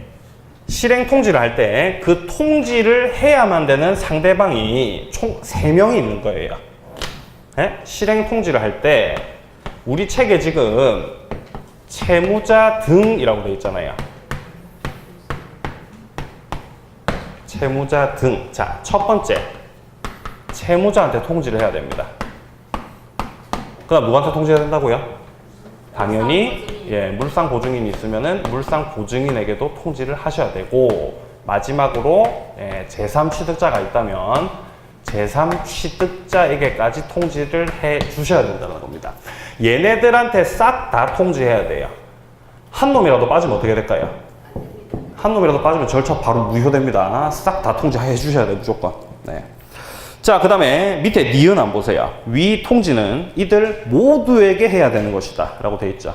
그 통지를 해야만 되는 상대방이 총 3명이 있는 거예요. 네? 실행 통지를 할 때 우리 책에 지금 채무자 등이라고 되어 있잖아요. 채무자 등. 자, 첫 번째 채무자한테 통지를 해야 됩니다. 그다음 누구한테 통지해야 된다고요? 당연히 예, 물상 보증인이 있으면은 물상 보증인에게도 통지를 하셔야 되고, 마지막으로 예, 제3취득자가 있다면 제3취득자에게까지 통지를 해 주셔야 된다는 겁니다. 얘네들한테 싹 다 통지해야 돼요. 한 놈이라도 빠지면 어떻게 될까요? 한 놈이라도 빠지면 절차 바로 무효됩니다. 싹 다 통지해 주셔야 돼요. 무조건. 네. 자, 그 다음에 밑에 니은 안 보세요. 위 통지는 이들 모두에게 해야 되는 것이다 라고 되어 있죠.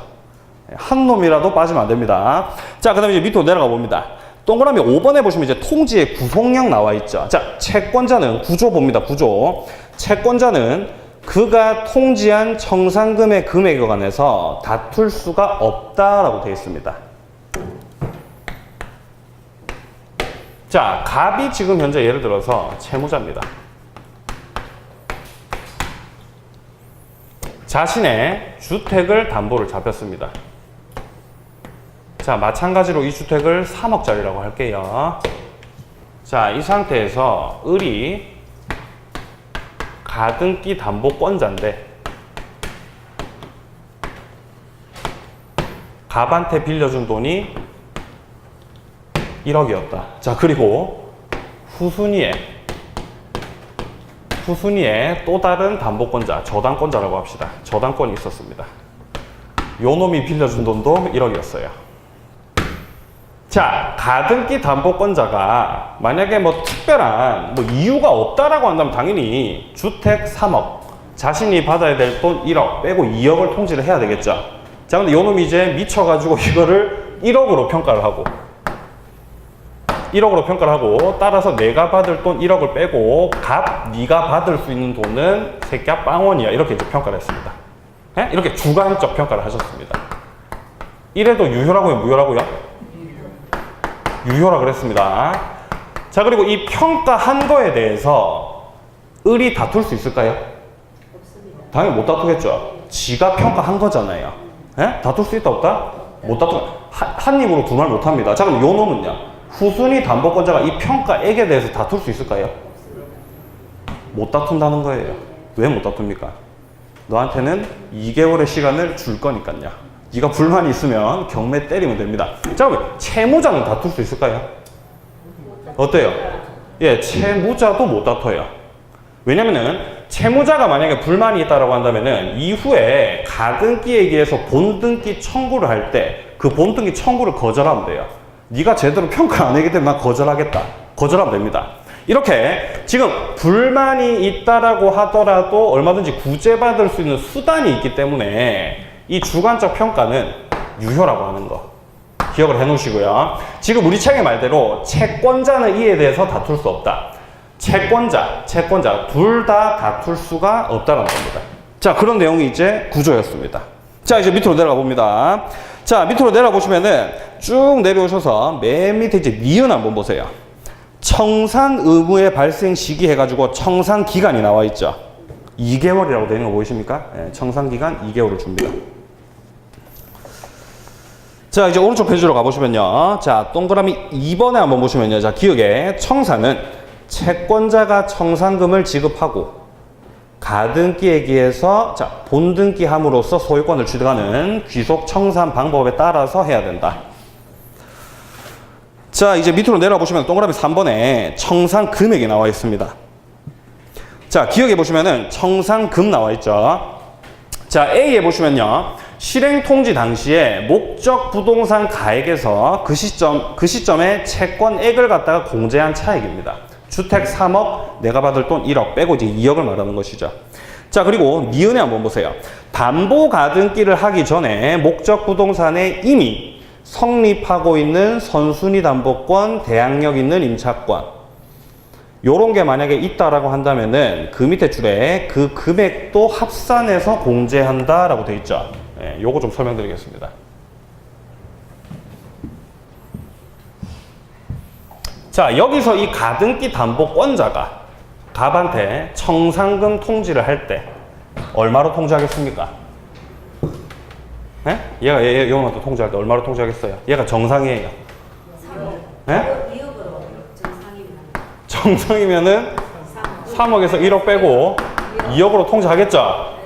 한 놈이라도 빠지면 안 됩니다. 자, 그 다음에 이제 밑으로 내려가 봅니다. 동그라미 5번에 보시면 이제 통지의 구속령 나와 있죠. 자, 채권자는 구조 봅니다. 구조. 채권자는 그가 통지한 청산금의 금액에 관해서 다툴 수가 없다라고 되어 있습니다. 자, 갑이 지금 현재 예를 들어서 채무자입니다. 자신의 주택을 담보를 잡혔습니다. 자, 마찬가지로 이 주택을 3억짜리라고 할게요. 자, 이 상태에서 을이 가등기 담보권자인데 갑한테 빌려준 돈이 1억이었다. 자, 그리고 후순위에 또 다른 담보권자, 저당권자라고 합시다. 저당권이 있었습니다. 요 놈이 빌려준 돈도 1억이었어요. 자, 가등기 담보권자가 만약에 뭐 특별한 뭐 이유가 없다라고 한다면 당연히 주택 3억, 자신이 받아야 될 돈 1억 빼고 2억을 통지를 해야 되겠죠. 자, 근데 요 놈이 이제 미쳐가지고 이거를 1억으로 평가를 하고 따라서 내가 받을 돈 1억을 빼고 네가 받을 수 있는 돈은 새끼야 빵원이야 이렇게 이제 평가를 했습니다. 예? 이렇게 주관적 평가를 하셨습니다. 이래도 유효라고요, 무효라고요? 유효라 그랬습니다. 자, 그리고 이 평가한 거에 대해서 을이 다툴 수 있을까요? 없습니다. 당연히 못 다투겠죠. 지가 평가한 거잖아요. 예? 다툴 수 있다 없다? 못 다투. 한 입으로 두 말 못 합니다. 자, 그럼 요 놈은요? 후순위 담보권자가 이 평가액에 대해서 다툴 수 있을까요? 못 다툰다는 거예요. 왜 못 다툽니까? 너한테는 2개월의 시간을 줄 거니까요. 네가 불만이 있으면 경매 때리면 됩니다. 자, 그럼 채무자는 다툴 수 있을까요? 어때요? 예, 채무자도 못 다퉈요. 왜냐면은 채무자가 만약에 불만이 있다라고 한다면은 이후에 가등기에 의해서 본등기 청구를 할 때 그 본등기 청구를 거절하면 돼요. 네가 제대로 평가 안 하기 때문에 난 거절하겠다. 거절하면 됩니다. 이렇게 지금 불만이 있다라고 하더라도 얼마든지 구제받을 수 있는 수단이 있기 때문에 이 주관적 평가는 유효라고 하는 거 기억을 해 놓으시고요. 지금 우리 책의 말대로 채권자는 이에 대해서 다툴 수 없다. 채권자 둘 다 다툴 수가 없다는 겁니다. 자, 그런 내용이 이제 구조였습니다. 자, 이제 밑으로 내려가 봅니다. 자, 밑으로 내려보시면은 쭉 내려오셔서 맨 밑에 이제 니은 한번 보세요. 청산 의무의 발생 시기 해가지고 청산 기간이 나와 있죠. 2개월이라고 되어 있는 거 보이십니까? 네, 청산 기간 2개월을 줍니다. 자, 이제 오른쪽 페이지로 가보시면요. 자, 동그라미 2번에 한번 보시면요. 자, 기억에 청산은 채권자가 청산금을 지급하고 가등기에 의해서 자, 본등기함으로써 소유권을 취득하는 귀속 청산 방법에 따라서 해야 된다. 자, 이제 밑으로 내려와 보시면 동그라미 3번에 청산 금액이 나와 있습니다. 자, 기억해 보시면은 청산금 나와 있죠. 자, A에 보시면요. 실행 통지 당시에 목적 부동산 가액에서 그 시점에 채권액을 갖다가 공제한 차액입니다. 주택 3억, 내가 받을 돈 1억 빼고 이제 2억을 말하는 것이죠. 자, 그리고 니은에 한번 보세요. 담보 가등기를 하기 전에 목적 부동산에 이미 성립하고 있는 선순위 담보권, 대항력 있는 임차권 요런 게 만약에 있다라고 한다면은 그 밑에 줄에 그 금액도 합산해서 공제한다라고 되어 있죠. 예, 요거 좀 설명드리겠습니다. 자, 여기서 이 가등기 담보권자가 갑한테 청산금 통지를 할 때 얼마로 통지하겠습니까? 예? 얘가 영한테 통지할 때 얼마로 통지하겠어요? 얘가 정상이에요. 3억. 예? 2억으로 정상입니다. 정상이면은 3억에서 1억 빼고 2억으로 통지하겠죠?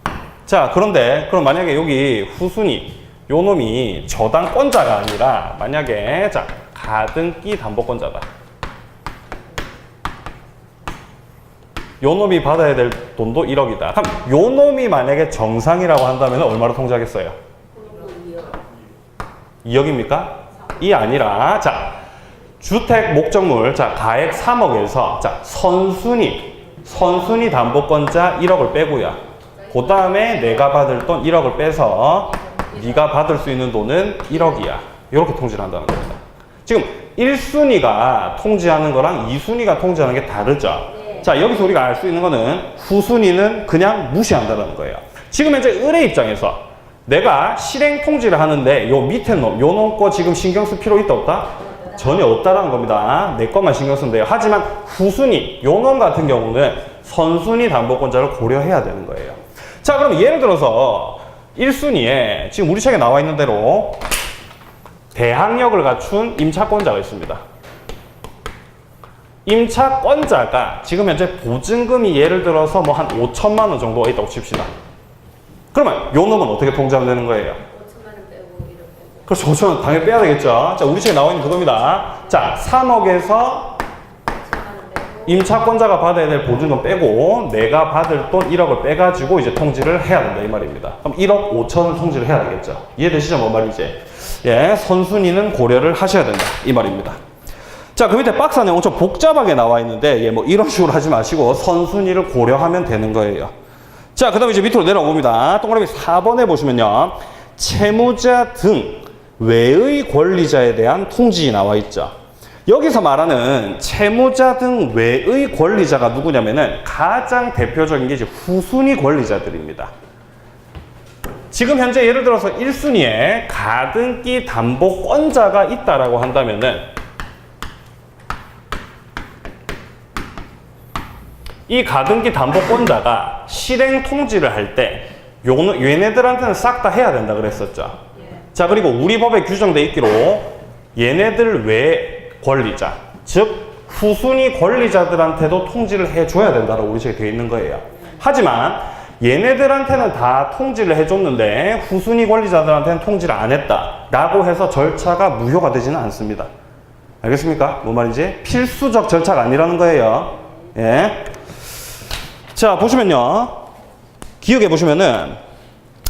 네. 자, 그런데 그럼 만약에 여기 후순위 요 놈이 저당권자가 아니라 만약에 자, 가등기 담보권자다. 요 놈이 받아야 될 돈도 1억이다. 그럼 요 놈이 만약에 정상이라고 한다면 얼마로 통지하겠어요? 2억입니까? 이 아니라 자, 주택 목적물 자, 가액 3억에서 자, 선순위 담보권자 1억을 빼고요. 그 다음에 내가 받을 돈 1억을 빼서 네가 받을 수 있는 돈은 1억이야. 이렇게 통지를 한다는 겁니다. 지금 1순위가 통지하는 거랑 2순위가 통지하는 게 다르죠. 자, 여기서 우리가 알 수 있는 거는 후순위는 그냥 무시한다는 거예요. 지금 현재 을의 입장에서 내가 실행 통지를 하는데 요 밑에 놈, 요 놈 거 지금 신경 쓸 필요 있다 없다? 전혀 없다라는 겁니다. 내 것만 신경 쓰면 돼요. 하지만 후순위, 요놈 같은 경우는 선순위 담보권자를 고려해야 되는 거예요. 자, 그럼 예를 들어서 1순위에 지금 우리 책에 나와 있는 대로 대항력을 갖춘 임차권자가 있습니다. 임차권자가 지금 현재 보증금이 예를 들어서 뭐 한 5천만 원 정도가 있다고 칩시다. 그러면 요 놈은 어떻게 통지하면 되는 거예요? 5천만 원 빼고 1억 빼고. 그렇죠. 5천 원 당연히 빼야 되겠죠. 자, 우리 책에 나와 있는 그겁니다. 자, 3억에서 5천만 원 빼고. 임차권자가 받아야 될 보증금 빼고 내가 받을 돈 1억을 빼가지고 이제 통지를 해야 된다 이 말입니다. 그럼 1억 5천을 통지를 해야 되겠죠. 이해되시죠? 뭔 말인지. 예, 선순위는 고려를 하셔야 된다 이 말입니다. 자, 그 밑에 박스 내용 좀 복잡하게 나와 있는데, 예, 뭐 이런 식으로 하지 마시고 선순위를 고려하면 되는 거예요. 자, 그 다음에 이제 밑으로 내려가 봅니다. 동그라미 4번에 보시면요. 채무자 등 외의 권리자에 대한 통지 나와 있죠. 여기서 말하는 채무자 등 외의 권리자가 누구냐면은 가장 대표적인 게 이제 후순위 권리자들입니다. 지금 현재 예를 들어서 1순위에 가등기 담보권자가 있다라고 한다면은 이 가등기 담보권자가 실행 통지를 할 때 얘네들한테는 싹 다 해야 된다 그랬었죠. 자, 그리고 우리 법에 규정돼 있기로 얘네들 외 권리자, 즉 후순위 권리자들한테도 통지를 해줘야 된다라고 우리 책에 되어 있는 거예요. 하지만 얘네들한테는 다 통지를 해줬는데 후순위 권리자들한테는 통지를 안 했다라고 해서 절차가 무효가 되지는 않습니다. 알겠습니까? 뭔 말인지? 필수적 절차가 아니라는 거예요. 예. 자, 보시면요. 기억해 보시면은,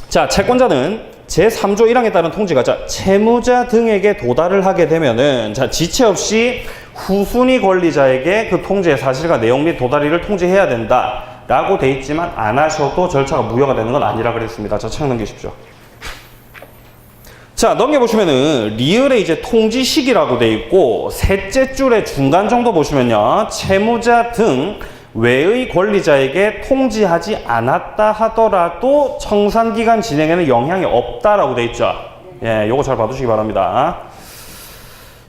자, 채권자는 제3조 1항에 따른 통지가, 자, 채무자 등에게 도달을 하게 되면은, 자, 지체 없이 후순위 권리자에게 그 통지의 사실과 내용 및 도달이를 통지해야 된다. 라고 돼 있지만, 안 하셔도 절차가 무효가 되는 건 아니라 그랬습니다. 자, 책 넘기십시오. 자, 넘겨보시면은, 리을에 이제 통지 시기라고 돼 있고, 셋째 줄의 중간 정도 보시면요. 채무자 등 외의 권리자에게 통지하지 않았다 하더라도 청산기간 진행에는 영향이 없다라고 돼 있죠. 예, 요거 잘 봐두시기 바랍니다.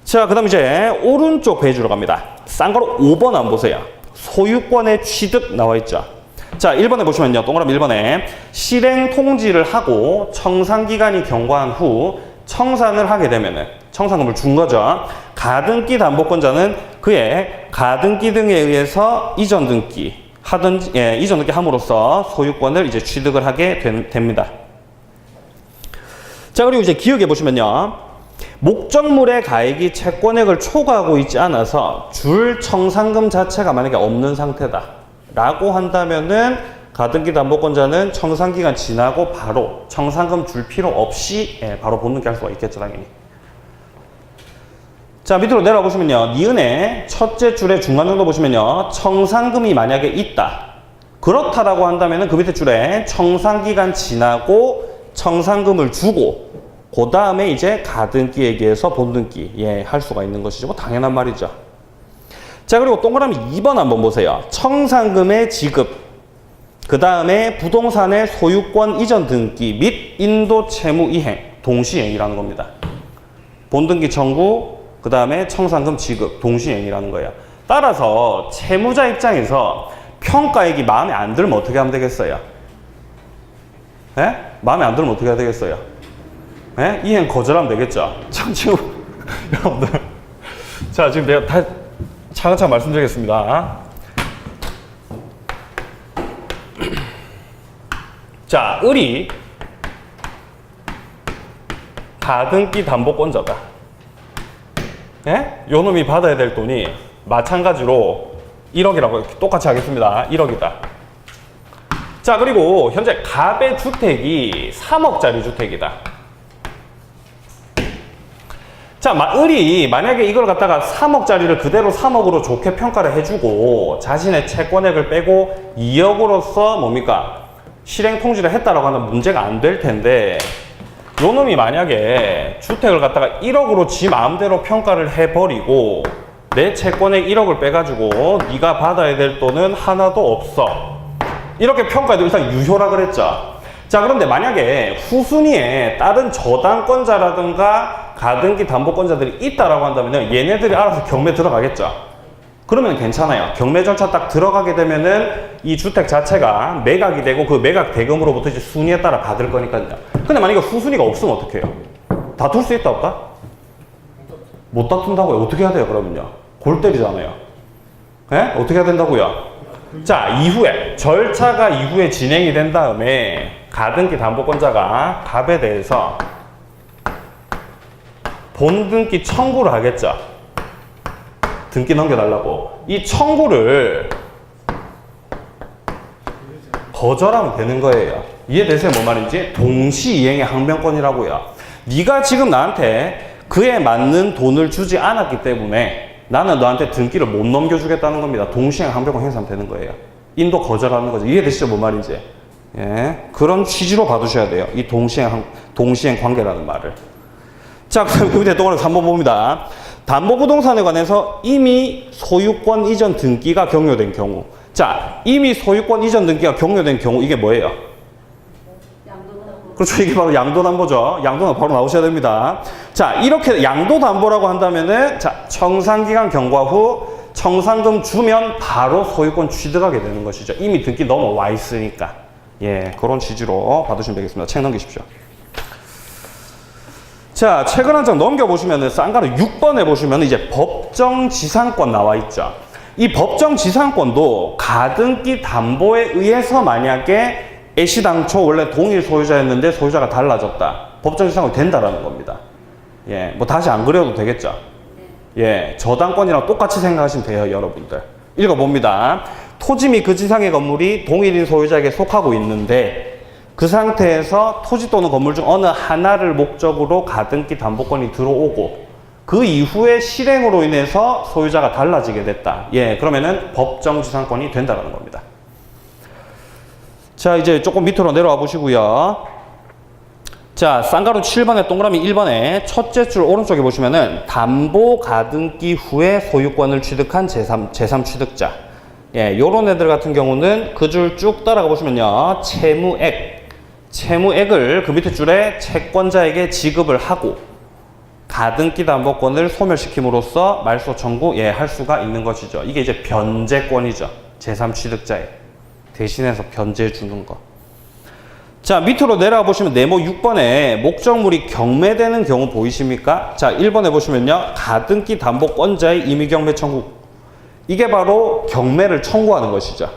자, 그 다음 이제 오른쪽 페이지로 갑니다. 쌍거로 5번 안 보세요. 소유권의 취득 나와 있죠. 자, 1번에 보시면요. 동그라미 1번에 실행 통지를 하고 청산기간이 경과한 후 청산을 하게 되면은 청산금을 준 거죠. 가등기 담보권자는 그의 가등기 등에 의해서 이전 등기 하든지, 예, 이전 등기 함으로써 소유권을 이제 취득을 하게 됩니다. 자, 그리고 이제 기억해 보시면요. 목적물의 가액이 채권액을 초과하고 있지 않아서 줄 청산금 자체가 만약에 없는 상태다 라고 한다면은 가등기 담보권자는 청산기간 지나고 바로 청산금 줄 필요 없이, 예, 바로 본등기 할 수가 있겠죠, 당연히. 자, 밑으로 내려와 보시면요. 니은의 첫째 줄의 중간 정도 보시면요. 청산금이 만약에 있다. 그렇다라고 한다면은 그 밑에 줄에 청산기간 지나고 청산금을 주고 그 다음에 이제 가등기에게서 본등기, 예, 할 수가 있는 것이죠. 뭐 당연한 말이죠. 자, 그리고 동그라미 2번 한번 보세요. 청산금의 지급, 그 다음에 부동산의 소유권 이전 등기 및 인도 채무 이행, 동시행이라는 겁니다. 본등기 청구, 그 다음에 청산금 지급, 동시행이라는 거예요. 따라서 채무자 입장에서 평가액이 마음에 안 들면 어떻게 하면 되겠어요? 예? 마음에 안 들면 어떻게 해야 되겠어요? 예? 이행 거절하면 되겠죠? 참, 지금, 여러분들. 자, 지금 내가 다 차근차근 말씀드리겠습니다. 자, 을이 가등기 담보권자다. 예? 요 놈이 받아야 될 돈이 마찬가지로 1억이라고 똑같이 하겠습니다. 1억이다. 자, 그리고 현재 갑의 주택이 3억짜리 주택이다. 자, 을이 만약에 이걸 갖다가 3억짜리를 그대로 3억으로 좋게 평가를 해주고 자신의 채권액을 빼고 2억으로서 뭡니까? 실행 통지를 했다라고 하는 문제가 안 될 텐데 요 놈이 만약에 주택을 갖다가 1억으로 지 마음대로 평가를 해버리고 내 채권액 1억을 빼가지고 네가 받아야 될 돈은 하나도 없어. 이렇게 평가해도 일단 유효라 그랬죠. 자, 그런데 만약에 후순위에 다른 저당권자라든가 가등기 담보권자들이 있다라고 한다면 얘네들이 알아서 경매 들어가겠죠. 그러면 괜찮아요. 경매 절차 딱 들어가게 되면은 이 주택 자체가 매각이 되고 그 매각 대금으로부터 이제 순위에 따라 받을 거니까요. 근데 만약에 후순위가 없으면 어떻게 해요? 다툴 수 있다 없다? 못 다툰다고요. 어떻게 해야 돼요 그러면요? 골 때리잖아요. 예? 어떻게 해야 된다고요? 자, 이후에 절차가 이후에 진행이 된 다음에 가등기 담보권자가 갑에 대해서 본등기 청구를 하겠죠. 등기 넘겨달라고. 이 청구를 거절하면 되는 거예요. 이해되세요? 뭔 말인지? 동시이행의 항변권이라고요. 네가 지금 나한테 그에 맞는 돈을 주지 않았기 때문에 나는 너한테 등기를 못 넘겨주겠다는 겁니다. 동시행 항변권 행사하면 되는 거예요. 인도 거절하는 거죠. 이해되시죠? 뭔 말인지? 예. 그런 취지로 봐두셔야 돼요. 이 동시행 관계라는 말을. 자, 그럼 그 밑에 동그라미 3번 봅니다. 담보부동산에 관해서 이미 소유권 이전 등기가 경료된 경우. 자, 이미 소유권 이전 등기가 경료된 경우 이게 뭐예요? 그렇죠. 이게 바로 양도담보죠. 양도담보 바로 나오셔야 됩니다. 자, 이렇게 양도담보라고 한다면은, 자, 청산기간 경과 후 청산금 주면 바로 소유권 취득하게 되는 것이죠. 이미 등기 넘어와 있으니까. 예, 그런 취지로 봐두시면 되겠습니다. 책 넘기십시오. 자, 책을 한 장 넘겨보시면은, 쌍가루 6번에 보시면 이제 법정지상권 나와 있죠. 이 법정지상권도 가등기 담보에 의해서 만약에 애시당초 원래 동일 소유자였는데 소유자가 달라졌다. 법정지상권이 된다라는 겁니다. 예, 뭐 다시 안 그려도 되겠죠. 예, 저당권이랑 똑같이 생각하시면 돼요, 여러분들. 읽어봅니다. 토지 및 그 지상의 건물이 동일인 소유자에게 속하고 있는데 그 상태에서 토지 또는 건물 중 어느 하나를 목적으로 가등기 담보권이 들어오고 그 이후에 실행으로 인해서 소유자가 달라지게 됐다. 예, 그러면은 법정지상권이 된다라는 겁니다. 자, 이제 조금 밑으로 내려와 보시고요. 자, 쌍가루 7번에 동그라미 1번에 첫째 줄 오른쪽에 보시면은 담보 가등기 후에 소유권을 취득한 제3 취득자. 예, 요런 애들 같은 경우는 그 줄 쭉 따라가 보시면요. 채무액을 그 밑에 줄에 채권자에게 지급을 하고 가등기 담보권을 소멸시킴으로써 말소 청구 할 수가 있는 것이죠. 이게 이제 변제권이죠. 제3 취득자에 대신해서 변제해 주는 거. 자, 밑으로 내려가 보시면 네모 6번에 목적물이 경매되는 경우 보이십니까? 자, 1번에 보시면요. 가등기 담보권자의 임의경매 청구. 이게 바로 경매를 청구하는 것이죠.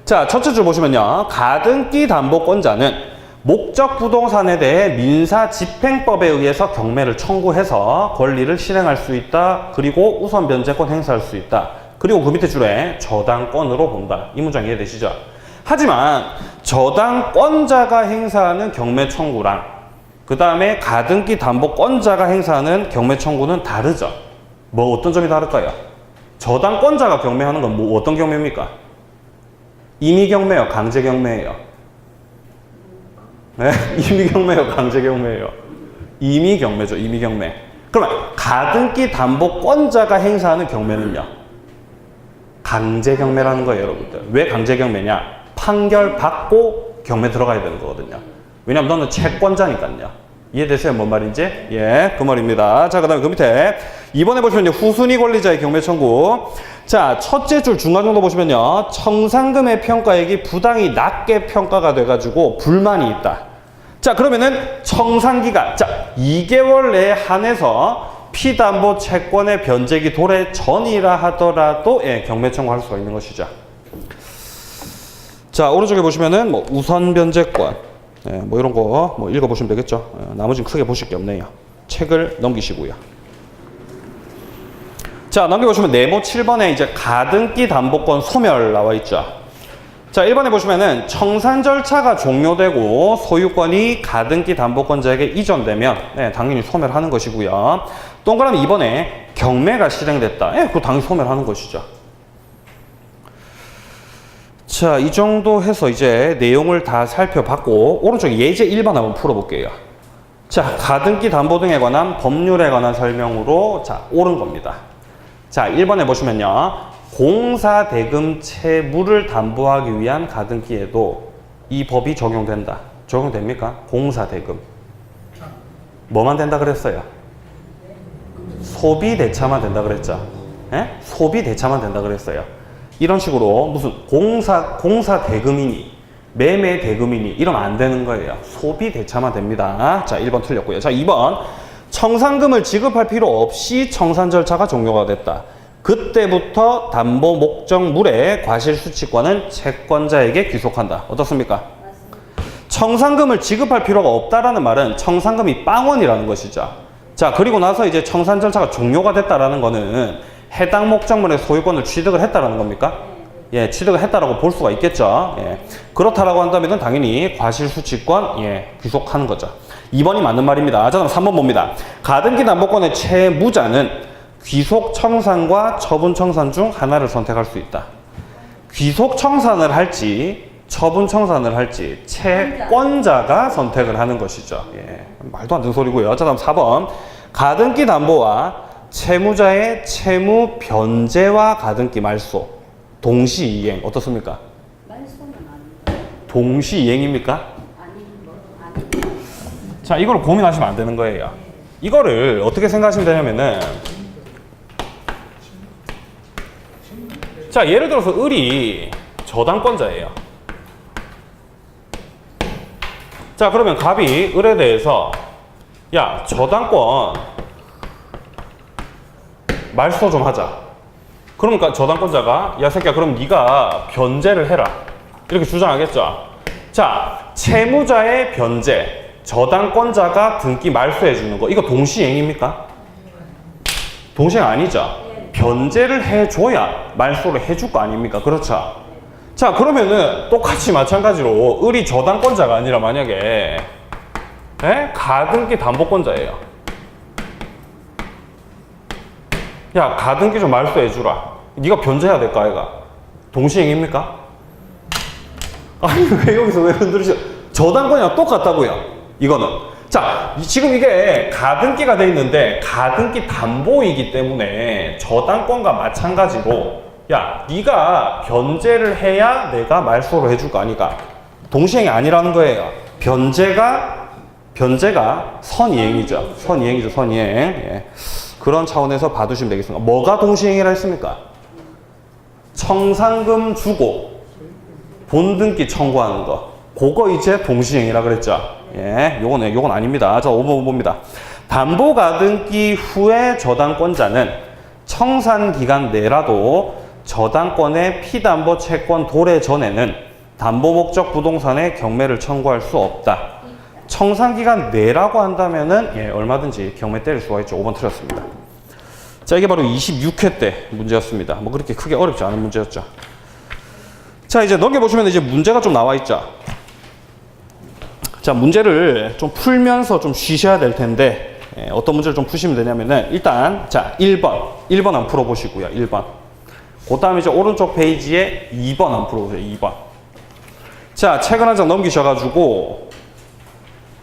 자, 첫째 줄 보시면요. 가등기 담보권자는 목적 부동산에 대해 민사집행법에 의해서 경매를 청구해서 권리를 실행할 수 있다. 그리고 우선 변제권 행사할 수 있다. 그리고 그 밑에 줄에 저당권으로 본다. 이 문장 이해되시죠? 하지만 저당권자가 행사하는 경매 청구랑 그 다음에 가등기 담보권자가 행사하는 경매 청구는 다르죠. 뭐 어떤 점이 다를까요? 저당권자가 경매하는 건 뭐 어떤 경매입니까? 임의경매요, 강제경매예요? 네? 임의경매요, 강제경매예요? 임의경매죠, 임의경매. 그러면 가등기 담보권자가 행사하는 경매는요? 강제경매라는 거예요, 여러분들. 왜 강제경매냐? 판결 받고 경매 들어가야 되는 거거든요. 왜냐면 너는 채권자니까요. 이해되세요? 뭔 말인지? 예, 그 말입니다. 자, 그 다음에 그 밑에 2번에 보시면요. 후순위 권리자의 경매 청구. 자, 첫째 줄 중간 정도 보시면요. 청산금의 평가액이 부당히 낮게 평가가 돼가지고 불만이 있다. 자, 그러면은 청산기간. 자, 2개월 내에 한해서 피담보 채권의 변제기 도래 전이라 하더라도 경매 청구할 수가 있는 것이죠. 자, 오른쪽에 보시면은 뭐 우선 변제권. 뭐 이런 거 뭐 읽어보시면 되겠죠. 나머지는 크게 보실 게 없네요. 책을 넘기시고요. 자, 넘겨보시면 네모 7번에 이제 가등기 담보권 소멸 나와 있죠. 자, 1번에 보시면은 청산 절차가 종료되고 소유권이 가등기 담보권자에게 이전되면 당연히 소멸하는 것이고요. 동그라미 2번에 경매가 실행됐다. 그거 당연히 소멸하는 것이죠. 자, 이 정도 해서 이제 내용을 다 살펴봤고 오른쪽 예제 1번 한번 풀어볼게요. 자, 가등기 담보 등에 관한 법률에 관한 설명으로 자, 옳은 겁니다. 자, 1번에 보시면요. 공사대금 채무를 담보하기 위한 가등기에도 이 법이 적용된다. 적용됩니까? 공사대금. 뭐만 된다 그랬어요? 소비 대차만 된다 그랬죠. 예? 소비 대차만 된다 그랬어요. 이런 식으로 무슨 공사 대금이니 매매 대금이니 이러면 안 되는 거예요. 소비 대차만 됩니다. 자, 1번 틀렸고요. 자, 2번. 청산금을 지급할 필요 없이 청산 절차가 종료가 됐다. 그때부터 담보 목적물의 과실수취권은 채권자에게 귀속한다. 어떻습니까? 청산금을 지급할 필요가 없다라는 말은 청산금이 빵원이라는 것이죠. 자, 그리고 나서 이제 청산 절차가 종료가 됐다라는 거는 해당 목적물의 소유권을 취득을 했다라는 겁니까? 예, 취득을 했다라고 볼 수가 있겠죠. 예. 그렇다라고 한다면 당연히 과실수취권, 예, 귀속하는 거죠. 2번이 맞는 말입니다. 자, 그럼 3번 봅니다. 가등기 담보권의 채무자는 귀속 청산과 처분 청산 중 하나를 선택할 수 있다. 귀속 청산을 할지 처분 청산을 할지 채권자가 선택을 하는 것이죠. 예, 말도 안 되는 소리고요. 자, 다음 4번. 가등기 담보와 채무자의 채무 변제와 가등기 말소 동시이행 어떻습니까? 말소는 아닌데. 동시이행입니까? 아니. 자, 이걸 고민하시면 안 되는 거예요. 이거를 어떻게 생각하시면 되냐면은, 자, 예를 들어서 을이 저당권자예요. 자, 그러면 갑이 을에 대해서 야, 저당권 말소 좀 하자. 그러니까 저당권자가 야 새끼야 그럼 네가 변제를 해라 이렇게 주장하겠죠. 자, 채무자의 변제, 저당권자가 등기 말소해 주는 거 이거 동시행입니까? 동시행 아니죠. 변제를 해줘야 말소를 해줄 거 아닙니까? 그렇죠. 자, 그러면은 똑같이 마찬가지로 을이 저당권자가 아니라 만약에 가등기 담보권자예요. 야, 가등기 좀 말소해 주라. 네가 변제해야 될까 아이가? 동시행입니까? 아니 왜 흔들으셔? 저당권이랑 똑같다고요. 이거는. 자, 지금 이게 가등기가 돼 있는데 가등기 담보이기 때문에 저당권과 마찬가지로 야, 네가 변제를 해야 내가 말소를 해줄 거 아니까. 동시행이 아니라는 거예요. 변제가 선이행이죠. 선이행. 예. 그런 차원에서 봐두시면 되겠습니다. 뭐가 동시행이라 했습니까? 청산금 주고 본등기 청구하는 거. 그거 이제 동시행이라 그랬죠. 예, 요건 아닙니다. 자, 5번 봅니다. 담보가등기 후에 저당권자는 청산기간 내라도 저당권의 피담보 채권 도래 전에는 담보목적 부동산에 경매를 청구할 수 없다. 청산기간 내라고 한다면은 예, 얼마든지 경매 때릴 수가 있죠. 5번 틀렸습니다. 자, 이게 바로 26회 때 문제였습니다. 뭐 그렇게 크게 어렵지 않은 문제였죠. 자, 이제 넘겨보시면 이제 문제가 좀 나와 있죠. 자, 문제를 좀 풀면서 좀 쉬셔야 될 텐데 예, 어떤 문제를 좀 푸시면 되냐면은 일단 자 1번 한번 풀어보시고요. 1번 그 다음에 이제 오른쪽 페이지에 2번 한번 풀어보세요. 2번 자, 책을 한 장 넘기셔가지고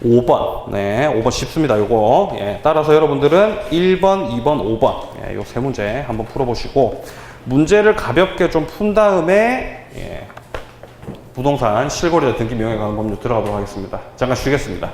5번 네 5번 쉽습니다. 요거 예, 따라서 여러분들은 1번 2번 5번 예, 요 세 문제 한번 풀어보시고 문제를 가볍게 좀 푼 다음에 예, 부동산 실거래자 등기 명예 가는 법률 들어가도록 하겠습니다. 잠깐 쉬겠습니다.